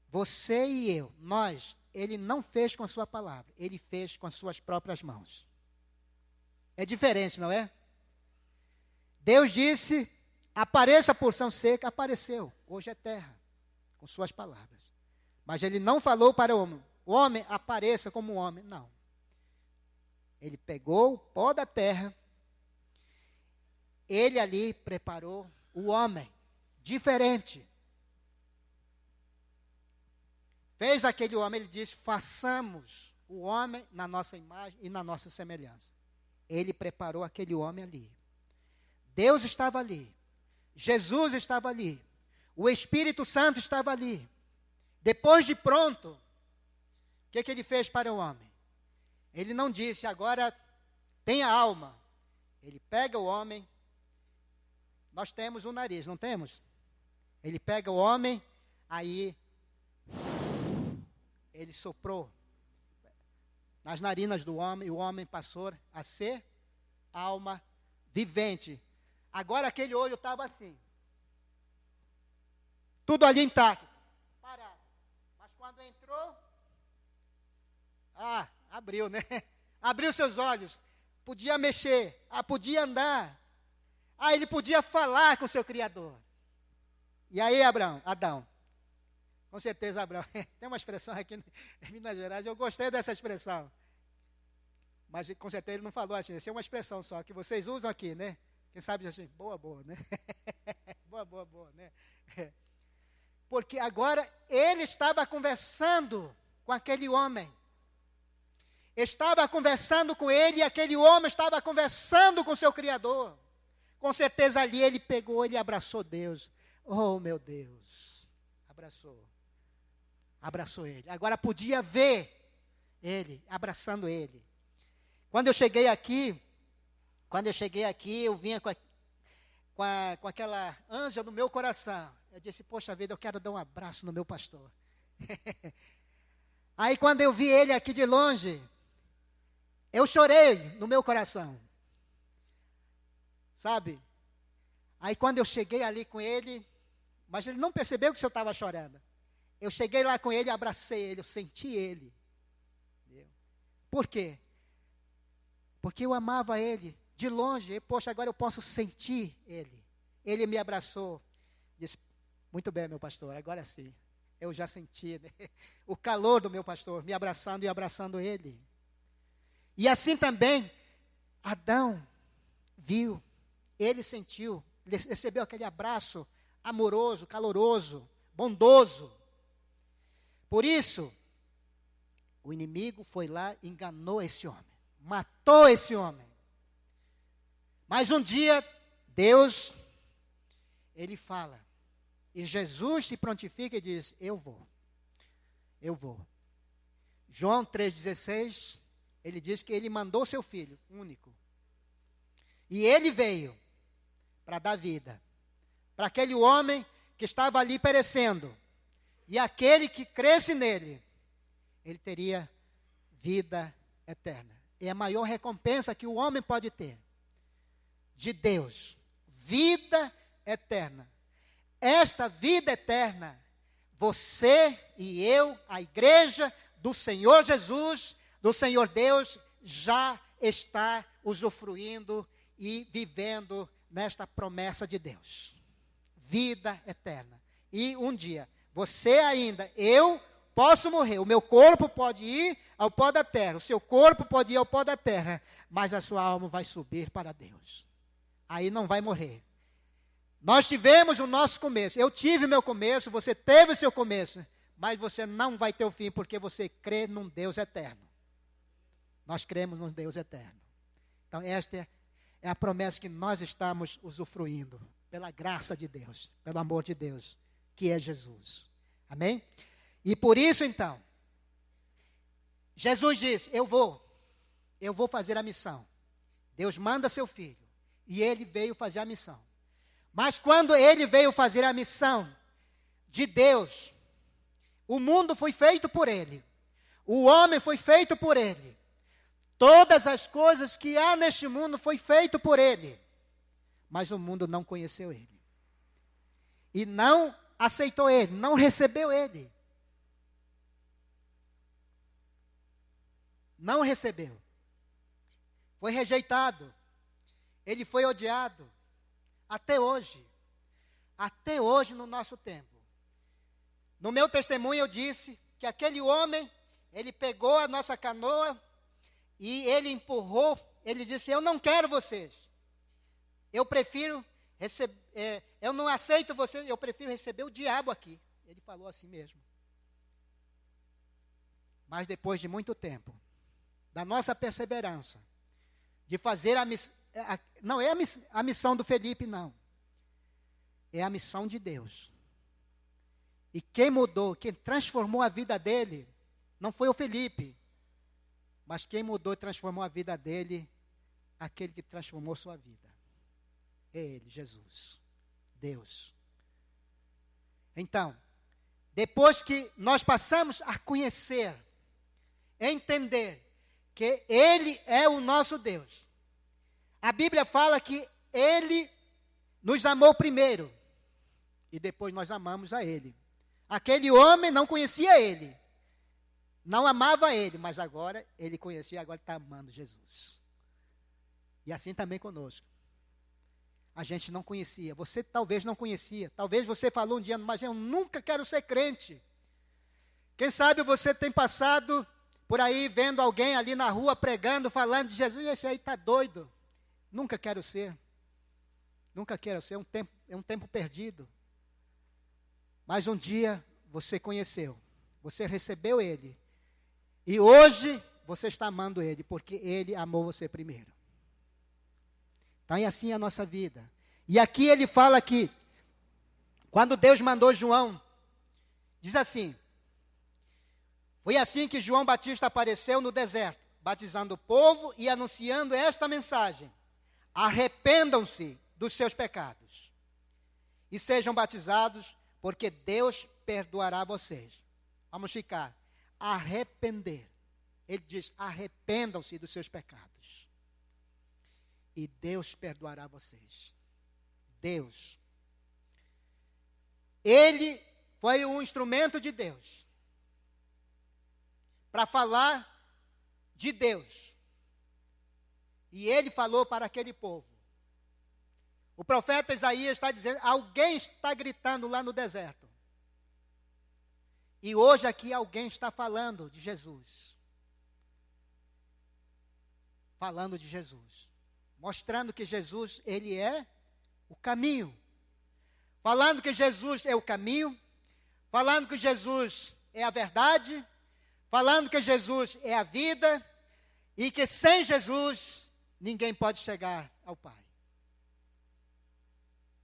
Speaker 1: Você e eu, nós, ele não fez com a sua palavra, ele fez com as suas próprias mãos. É diferente, não é? Deus disse, apareça a porção seca, apareceu. Hoje é terra, com suas palavras. Mas ele não falou para o homem apareça como um homem, não. Ele pegou o pó da terra, ele ali preparou o homem, diferente. Fez aquele homem, ele disse, façamos o homem na nossa imagem e na nossa semelhança. Ele preparou aquele homem ali. Deus estava ali. Jesus estava ali. O Espírito Santo estava ali. Depois de pronto, o que ele fez para o homem? Ele não disse, agora tenha alma. Ele pega o homem. Nós temos o nariz, não temos? Ele pega o homem, aí ele soprou nas narinas do homem, e o homem passou a ser alma vivente. Agora aquele olho estava assim. Tudo ali intacto, parado. Mas quando entrou, abriu, né? Abriu seus olhos, podia mexer, podia andar. Ele podia falar com o seu Criador. E aí, Adão, com certeza, Abraão, tem uma expressão aqui em Minas Gerais, eu gostei dessa expressão. Mas com certeza ele não falou assim, essa é uma expressão só, que vocês usam aqui, né? Quem sabe assim, boa, né? boa, né? Porque agora ele estava conversando com aquele homem. Estava conversando com ele e aquele homem estava conversando com o seu Criador. Com certeza ali ele pegou, ele abraçou Deus. Oh, meu Deus. Abraçou ele. Agora podia ver ele, abraçando ele. Quando eu cheguei aqui, eu vinha com aquela ânsia no meu coração. Eu disse, poxa vida, eu quero dar um abraço no meu pastor. Aí quando eu vi ele aqui de longe, eu chorei no meu coração. Sabe? Aí quando eu cheguei ali com ele, mas ele não percebeu que eu estava chorando. Eu cheguei lá com ele, abracei ele, eu senti ele. Por quê? Porque eu amava ele de longe. E, poxa, agora eu posso sentir ele. Ele me abraçou. Disse, muito bem, meu pastor, agora sim. Eu já senti, né? O calor do meu pastor, me abraçando e abraçando ele. E assim também, Adão viu, ele sentiu Ele recebeu aquele abraço amoroso, caloroso, bondoso. Por isso, o inimigo foi lá e enganou esse homem, matou esse homem. Mas um dia, Deus, ele fala, e Jesus se prontifica e diz, eu vou. João 3,16, ele diz que ele mandou seu filho, único. E ele veio para dar vida para aquele homem que estava ali perecendo. E aquele que cresce nele, ele teria vida eterna. É a maior recompensa que o homem pode ter de Deus. Vida eterna. Esta vida eterna, você e eu, a igreja do Senhor Jesus, do Senhor Deus, já está usufruindo e vivendo nesta promessa de Deus. Vida eterna. E um dia, você ainda, eu posso morrer, o meu corpo pode ir ao pó da terra, o seu corpo pode ir ao pó da terra, mas a sua alma vai subir para Deus. Aí não vai morrer. Nós tivemos o nosso começo, eu tive meu começo, você teve o seu começo, mas você não vai ter o fim, porque você crê num Deus eterno. Nós cremos num Deus eterno. Então esta é a promessa que nós estamos usufruindo, pela graça de Deus, pelo amor de Deus, que é Jesus. Amém? E por isso então, Jesus diz, eu vou fazer a missão. Deus manda seu filho, e ele veio fazer a missão. Mas quando ele veio fazer a missão de Deus, o mundo foi feito por ele, o homem foi feito por ele, todas as coisas que há neste mundo foi feito por ele, mas o mundo não conheceu ele, e não aceitou ele, não recebeu ele, não recebeu, foi rejeitado, ele foi odiado, até hoje no nosso tempo. No meu testemunho eu disse que aquele homem, ele pegou a nossa canoa e ele empurrou, ele disse, eu não quero vocês, eu prefiro receber, eu não aceito vocês, eu prefiro receber o diabo aqui. Ele falou assim mesmo. Mas depois de muito tempo, da nossa perseverança, de fazer a missão, não é a missão do Felipe, não. É a missão de Deus. E quem mudou, quem transformou a vida dele, não foi o Felipe, mas quem mudou e transformou a vida dele, aquele que transformou sua vida. É ele, Jesus, Deus. Então, depois que nós passamos a conhecer, entender que ele é o nosso Deus, a Bíblia fala que ele nos amou primeiro, e depois nós amamos a ele. Aquele homem não conhecia ele, não amava ele, mas agora ele conhecia, agora está amando Jesus. E assim também conosco. A gente não conhecia, você talvez não conhecia, talvez você falou um dia, mas eu nunca quero ser crente. Quem sabe você tem passado por aí, vendo alguém ali na rua pregando, falando de Jesus, e esse aí está doido. Nunca quero ser, é um tempo perdido. Mas um dia você conheceu, você recebeu ele, e hoje você está amando ele, porque ele amou você primeiro. Então é assim a nossa vida. E aqui ele fala que, quando Deus mandou João, diz assim, foi assim que João Batista apareceu no deserto, batizando o povo e anunciando esta mensagem: arrependam-se dos seus pecados e sejam batizados, porque Deus perdoará vocês. Vamos ficar, arrepender. Ele diz, arrependam-se dos seus pecados e Deus perdoará vocês. Deus. Ele foi um instrumento de Deus para falar de Deus. E ele falou para aquele povo. O profeta Isaías está dizendo, alguém está gritando lá no deserto. E hoje aqui alguém está falando de Jesus. Falando de Jesus. Mostrando que Jesus, ele é o caminho. Falando que Jesus é o caminho, falando que Jesus é a verdade, falando que Jesus é a vida, e que sem Jesus ninguém pode chegar ao Pai.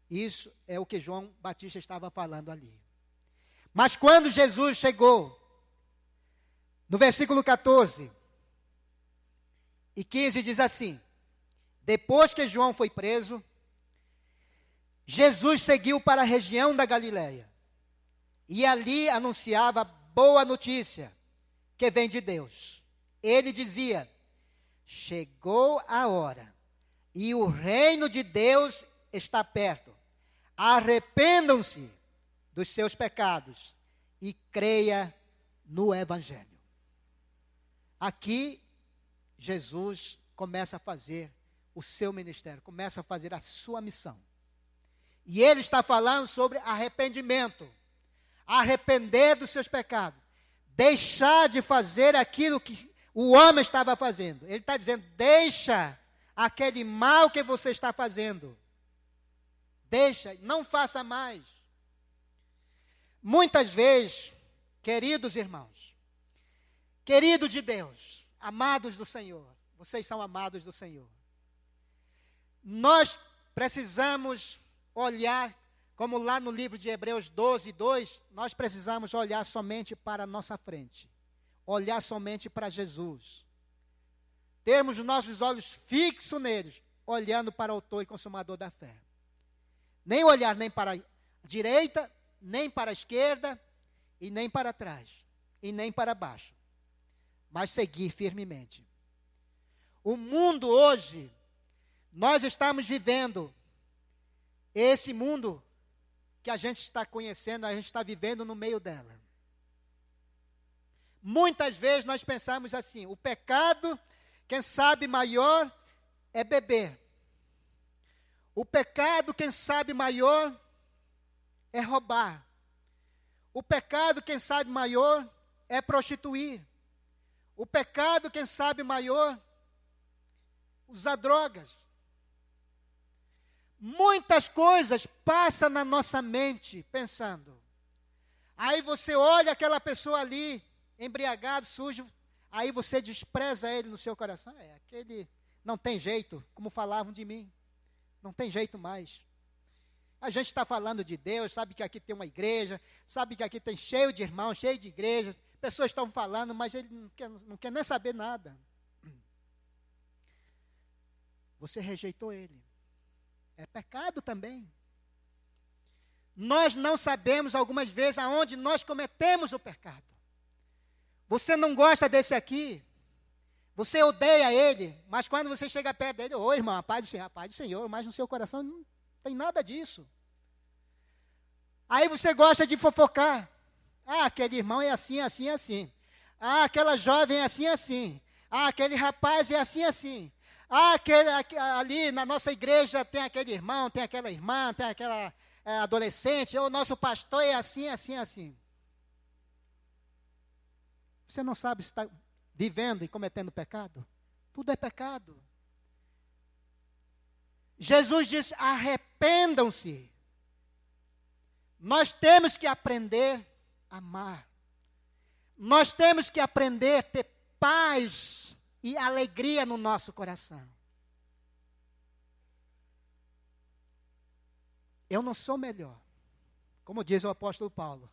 Speaker 1: Isso é o que João Batista estava falando ali. Mas quando Jesus chegou, no versículo 14 e 15 diz assim: depois que João foi preso, Jesus seguiu para a região da Galileia, e ali anunciava boa notícia, que vem de Deus. Ele dizia: chegou a hora, e o reino de Deus está perto. Arrependam-se dos seus pecados e creia no Evangelho. Aqui, Jesus começa a fazer o seu ministério, começa a fazer a sua missão. E ele está falando sobre arrependimento, arrepender dos seus pecados, deixar de fazer aquilo que o homem estava fazendo. Ele está dizendo: deixa aquele mal que você está fazendo. Deixa, não faça mais. Muitas vezes, queridos irmãos, queridos de Deus, amados do Senhor, vocês são amados do Senhor. Nós precisamos olhar, como lá no livro de Hebreus 12, 2, nós precisamos olhar somente para a nossa frente. Olhar somente para Jesus. Termos os nossos olhos fixos neles, olhando para o autor e consumador da fé. Nem olhar nem para a direita, nem para a esquerda, e nem para trás, e nem para baixo. Mas seguir firmemente. O mundo hoje, nós estamos vivendo, esse mundo que a gente está conhecendo, a gente está vivendo no meio dela. Muitas vezes nós pensamos assim: o pecado, quem sabe maior, é beber. O pecado, quem sabe maior, é roubar. O pecado, quem sabe maior, é prostituir. O pecado, quem sabe maior, usar drogas. Muitas coisas passam na nossa mente pensando. Aí você olha aquela pessoa ali, embriagado, sujo, aí você despreza ele no seu coração. Aquele não tem jeito, como falavam de mim. Não tem jeito mais. A gente está falando de Deus, sabe que aqui tem uma igreja, sabe que aqui tem cheio de irmãos, cheio de igrejas. Pessoas estão falando, mas ele não quer nem saber nada. Você rejeitou ele. É pecado também. Nós não sabemos algumas vezes aonde nós cometemos o pecado. Você não gosta desse aqui. Você odeia ele, mas quando você chega perto dele: ô irmão, a paz do Senhor, mas no seu coração não tem nada disso. Aí você gosta de fofocar. Ah, aquele irmão é assim, assim, assim. Ah, aquela jovem é assim, assim. Ah, aquele rapaz é assim, assim. Ah, ali na nossa igreja tem aquele irmão, tem aquela irmã, tem aquela adolescente. O nosso pastor é assim, assim, assim. Você não sabe se está vivendo e cometendo pecado? Tudo é pecado. Jesus diz: arrependam-se. Nós temos que aprender a amar. Nós temos que aprender a ter paz e alegria no nosso coração. Eu não sou melhor, como diz o apóstolo Paulo.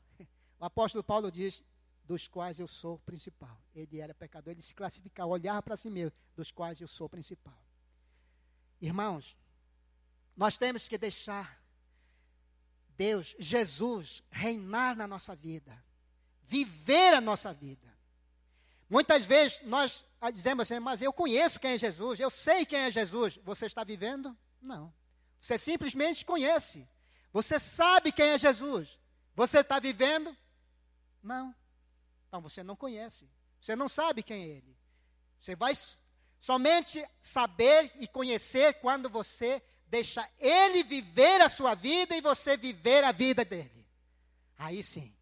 Speaker 1: O apóstolo Paulo diz: dos quais eu sou o principal. Ele era pecador, ele se classificava, olhava para si mesmo, dos quais eu sou o principal. Irmãos, nós temos que deixar Deus, Jesus, reinar na nossa vida, viver a nossa vida. Muitas vezes nós dizemos assim: mas eu conheço quem é Jesus, eu sei quem é Jesus. Você está vivendo? Não. Você simplesmente conhece. Você sabe quem é Jesus. Você está vivendo? Não. Então você não conhece. Você não sabe quem é Ele. Você vai somente saber e conhecer quando você deixa Ele viver a sua vida e você viver a vida dEle. Aí sim,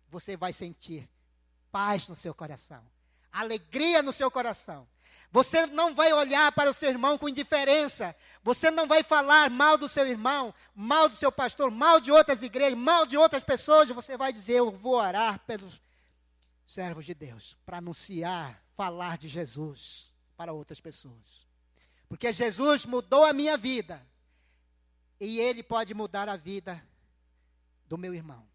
Speaker 1: você vai sentir paz no seu coração, alegria no seu coração. Você não vai olhar para o seu irmão com indiferença. Você não vai falar mal do seu irmão, mal do seu pastor, mal de outras igrejas, mal de outras pessoas. Você vai dizer, eu vou orar pelos servos de Deus, para anunciar, falar de Jesus para outras pessoas. Porque Jesus mudou a minha vida. E Ele pode mudar a vida do meu irmão.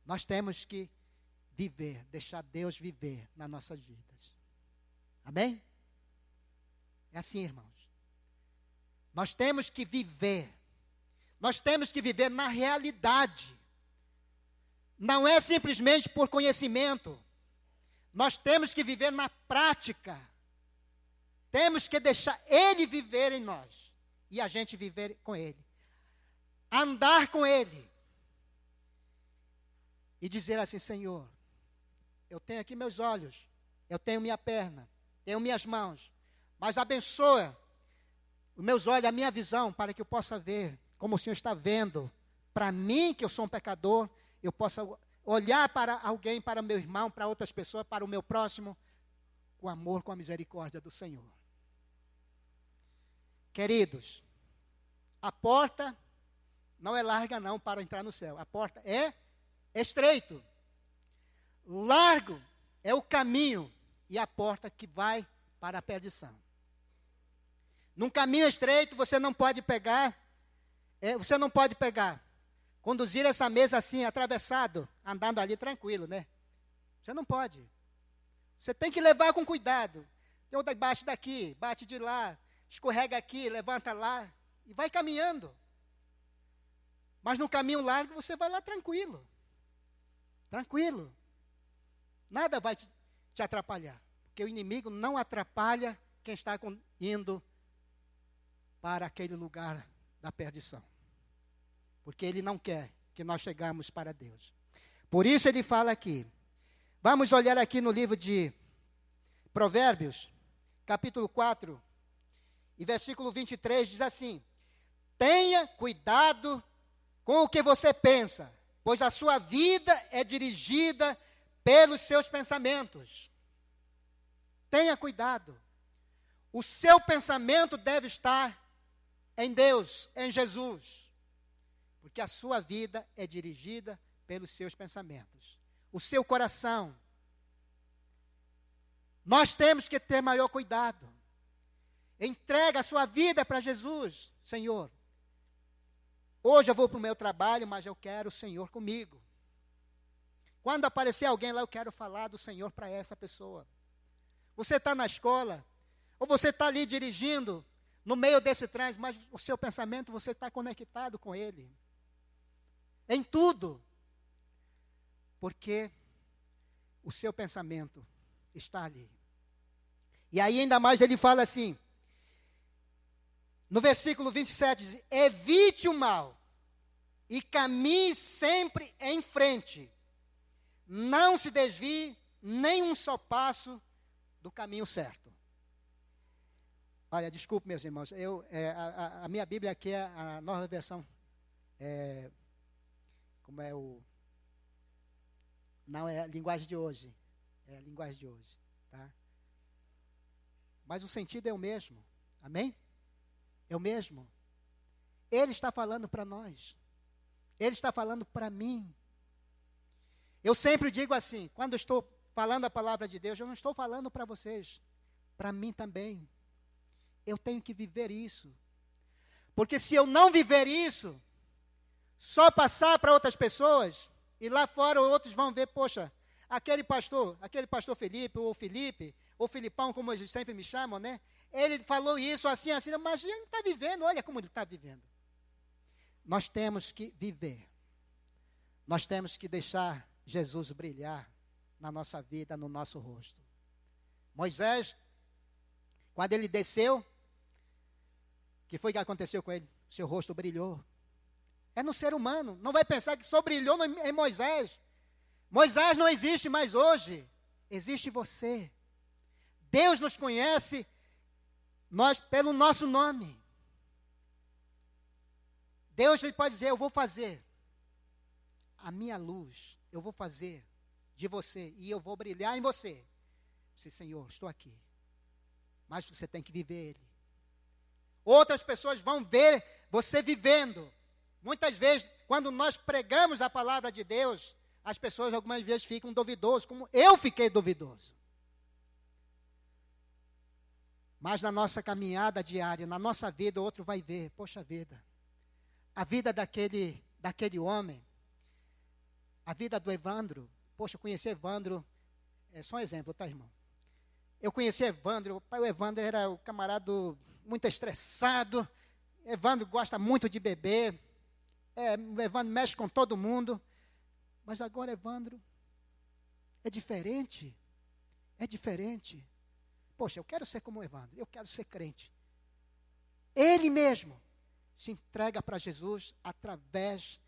Speaker 1: Nós temos que viver, deixar Deus viver nas nossas vidas. Amém? É assim, irmãos. Nós temos que viver. Nós temos que viver na realidade. Não é simplesmente por conhecimento. Nós temos que viver na prática. Temos que deixar Ele viver em nós. E a gente viver com Ele. Andar com Ele. E dizer assim, Senhor, eu tenho aqui meus olhos, eu tenho minha perna, tenho minhas mãos, mas abençoa os meus olhos, a minha visão, para que eu possa ver como o Senhor está vendo. Para mim, que eu sou um pecador, eu possa olhar para alguém, para meu irmão, para outras pessoas, para o meu próximo, com amor, com a misericórdia do Senhor. Queridos, a porta não é larga não para entrar no céu. A porta é estreito. Largo é o caminho e a porta que vai para a perdição. Num caminho estreito você não pode pegar, conduzir essa mesa assim, atravessado, andando ali tranquilo, né? Você não pode. Você tem que levar com cuidado. Então, bate daqui, bate de lá, escorrega aqui, levanta lá e vai caminhando. Mas no caminho largo você vai lá tranquilo. Tranquilo. Nada vai te atrapalhar. Porque o inimigo não atrapalha quem está indo para aquele lugar da perdição. Porque ele não quer que nós chegamos para Deus. Por isso ele fala aqui. Vamos olhar aqui no livro de Provérbios, capítulo 4, e versículo 23, diz assim: tenha cuidado com o que você pensa, pois a sua vida é dirigida pelos seus pensamentos. Tenha cuidado. O seu pensamento deve estar em Deus, em Jesus. Porque a sua vida é dirigida pelos seus pensamentos. O seu coração. Nós temos que ter maior cuidado. Entrega a sua vida para Jesus. Senhor, hoje eu vou para o meu trabalho, mas eu quero o Senhor comigo. Quando aparecer alguém lá, eu quero falar do Senhor para essa pessoa. Você está na escola, ou você está ali dirigindo, no meio desse trânsito, mas o seu pensamento, você está conectado com Ele. Em tudo. Porque o seu pensamento está ali. E aí ainda mais ele fala assim, no versículo 27, diz, evite o mal e caminhe sempre em frente. Não se desvie nem um só passo do caminho certo. Olha, desculpe, meus irmãos, a minha Bíblia aqui é a nova versão, não é a linguagem de hoje, é a linguagem de hoje, tá? Mas o sentido é o mesmo, amém? É o mesmo. Ele está falando para nós, Ele está falando para mim. Eu sempre digo assim, quando estou falando a palavra de Deus, eu não estou falando para vocês, para mim também. Eu tenho que viver isso. Porque se eu não viver isso, só passar para outras pessoas, e lá fora outros vão ver, poxa, aquele pastor Felipe, ou Filipão, como eles sempre me chamam, né? Ele falou isso assim, mas ele não está vivendo, olha como ele está vivendo. Nós temos que viver. Nós temos que deixar Jesus brilhar na nossa vida, no nosso rosto. Moisés, quando ele desceu, o que foi que aconteceu com ele? Seu rosto brilhou. É no ser humano. Não vai pensar que só brilhou em Moisés. Moisés não existe mais hoje. Existe você. Deus nos conhece, nós pelo nosso nome. Deus ele pode dizer, eu vou fazer a minha luz, eu vou fazer de você e eu vou brilhar em você. Sim, Senhor, estou aqui. Mas você tem que viver ele. Outras pessoas vão ver você vivendo. Muitas vezes, quando nós pregamos a palavra de Deus, as pessoas algumas vezes ficam duvidosas, como eu fiquei duvidoso. Mas na nossa caminhada diária, na nossa vida, outro vai ver, poxa vida, a vida daquele homem, a vida do Evandro, poxa, eu conheci Evandro, é só um exemplo, tá, irmão? Eu conheci Evandro, o Evandro era o camarada muito estressado, Evandro gosta muito de beber, o Evandro mexe com todo mundo, mas agora Evandro é diferente. Poxa, eu quero ser como o Evandro, eu quero ser crente. Ele mesmo se entrega para Jesus através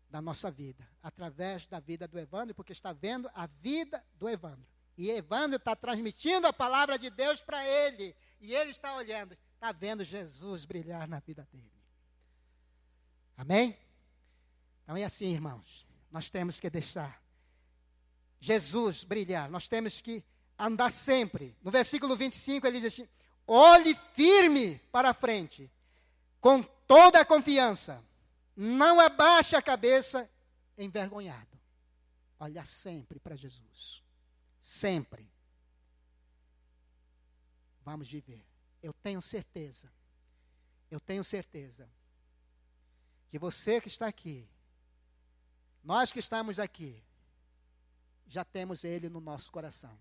Speaker 1: da nossa vida, através da vida do Evandro, porque está vendo a vida do Evandro. E Evandro está transmitindo a palavra de Deus para ele, e ele está olhando, está vendo Jesus brilhar na vida dele. Amém? Então é assim, irmãos, nós temos que deixar Jesus brilhar, nós temos que andar sempre. No versículo 25 ele diz assim: olhe firme para a frente, com toda a confiança, não abaixe a cabeça envergonhado. Olhar sempre para Jesus, sempre. Vamos viver. Eu tenho certeza que você que está aqui, nós que estamos aqui, já temos Ele no nosso coração.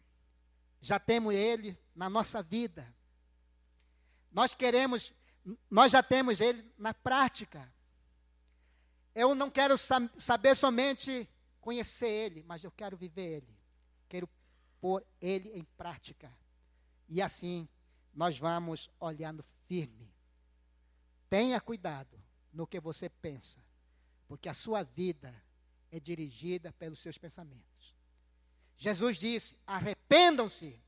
Speaker 1: Já temos Ele na nossa vida. Nós já temos Ele na prática. Eu não quero saber somente conhecer Ele, mas eu quero viver Ele. Quero pôr Ele em prática. E assim, nós vamos olhando firme. Tenha cuidado no que você pensa, porque a sua vida é dirigida pelos seus pensamentos. Jesus disse: arrependam-se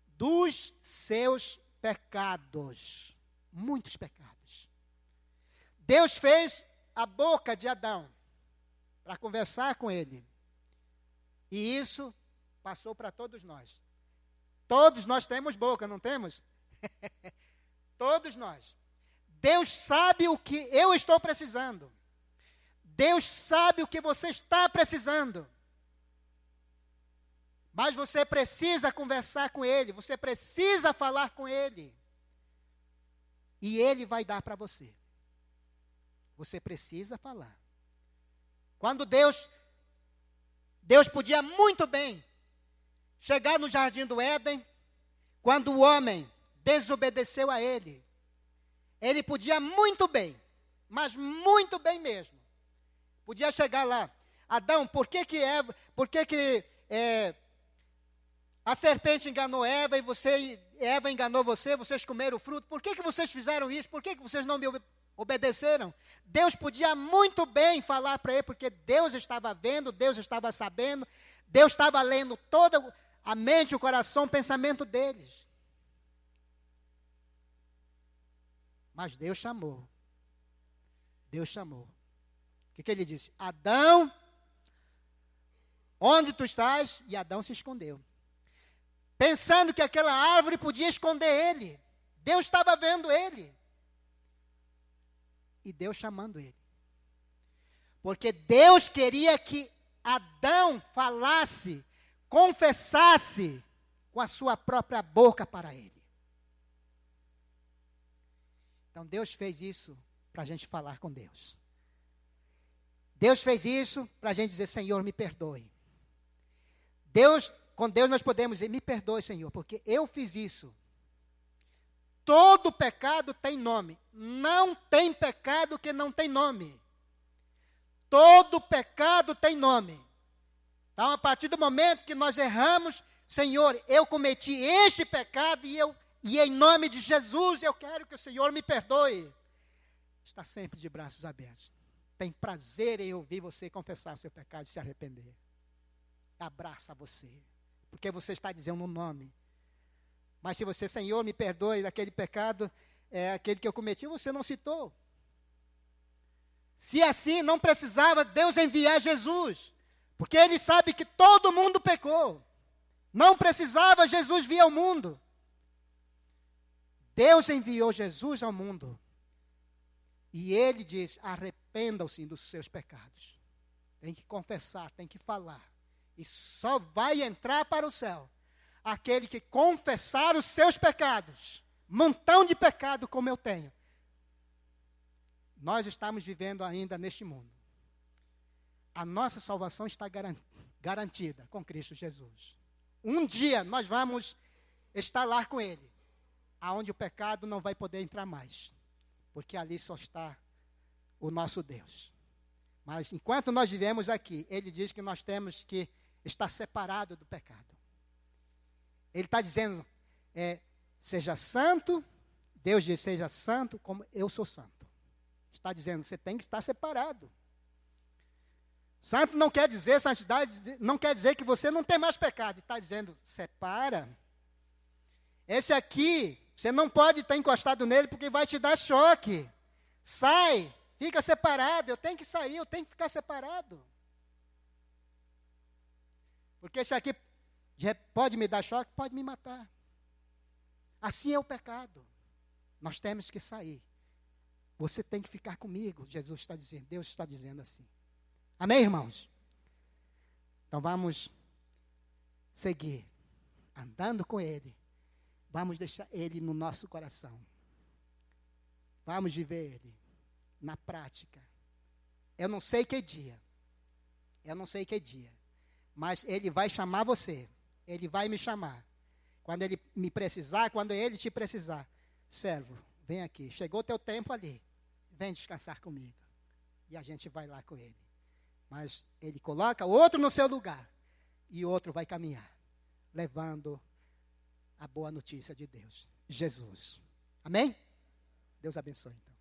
Speaker 1: dos seus pecados. Muitos pecados. Deus fez a boca de Adão para conversar com ele. E isso passou para todos nós. Todos nós temos boca, não temos? Todos nós. Deus sabe o que eu estou precisando. Deus sabe o que você está precisando. Mas você precisa conversar com Ele, você precisa falar com Ele. E Ele vai dar para você. Você precisa falar. Quando Deus podia muito bem chegar no jardim do Éden, quando o homem desobedeceu a Ele, Ele podia muito bem, mas muito bem mesmo. Podia chegar lá: Adão, por que a serpente enganou Eva e Eva enganou você, vocês comeram o fruto? Por que vocês fizeram isso? Por que vocês não me obedeceram? Deus podia muito bem falar para ele, porque Deus estava vendo, Deus estava sabendo, Deus estava lendo toda a mente, o coração, o pensamento deles. Mas Deus chamou. O que ele disse? Adão, onde tu estás? E Adão se escondeu. Pensando que aquela árvore podia esconder ele. Deus estava vendo ele. E Deus chamando ele. Porque Deus queria que Adão falasse, confessasse com a sua própria boca para ele. Então Deus fez isso para a gente falar com Deus. Deus fez isso para a gente dizer: Senhor, me perdoe. Com Deus nós podemos dizer: me perdoe, Senhor, porque eu fiz isso. Todo pecado tem nome. Não tem pecado que não tem nome. Todo pecado tem nome. Então, a partir do momento que nós erramos, Senhor, eu cometi este pecado e em nome de Jesus eu quero que o Senhor me perdoe. Está sempre de braços abertos. Tem prazer em ouvir você confessar o seu pecado e se arrepender. Abraça você, porque você está dizendo um nome. Mas se você: Senhor, me perdoe daquele pecado, aquele que eu cometi, você não citou. Se assim, não precisava Deus enviar Jesus, porque Ele sabe que todo mundo pecou. Não precisava Jesus vir ao mundo. Deus enviou Jesus ao mundo. E ele diz, arrependam-se dos seus pecados. Tem que confessar, tem que falar. E só vai entrar para o céu aquele que confessar os seus pecados. Montão de pecado como eu tenho. Nós estamos vivendo ainda neste mundo. A nossa salvação está garantida com Cristo Jesus. Um dia nós vamos estar lá com Ele, aonde o pecado não vai poder entrar mais, porque ali só está o nosso Deus. Mas enquanto nós vivemos aqui, Ele diz que nós temos que estar separado do pecado. Ele está dizendo, seja santo, Deus diz, seja santo como eu sou santo. Está dizendo, você tem que estar separado. Santo não quer dizer, santidade não quer dizer que você não tem mais pecado. Está dizendo, separa. Esse aqui, você não pode estar encostado nele porque vai te dar choque. Sai, fica separado. Eu tenho que sair, eu tenho que ficar separado. Porque esse aqui pode me dar choque, pode me matar. Assim é o pecado. Nós temos que sair. Você tem que ficar comigo, Jesus está dizendo, Deus está dizendo assim. Amém, irmãos? Então vamos seguir, andando com Ele. Vamos deixar Ele no nosso coração. Vamos viver Ele na prática. Eu não sei que dia, mas Ele vai chamar você, Ele vai me chamar. Quando Ele me precisar, quando Ele te precisar, servo, vem aqui, chegou o teu tempo ali, vem descansar comigo. E a gente vai lá com Ele. Mas Ele coloca outro no seu lugar, e outro vai caminhar, levando a boa notícia de Deus, Jesus. Amém? Deus abençoe então.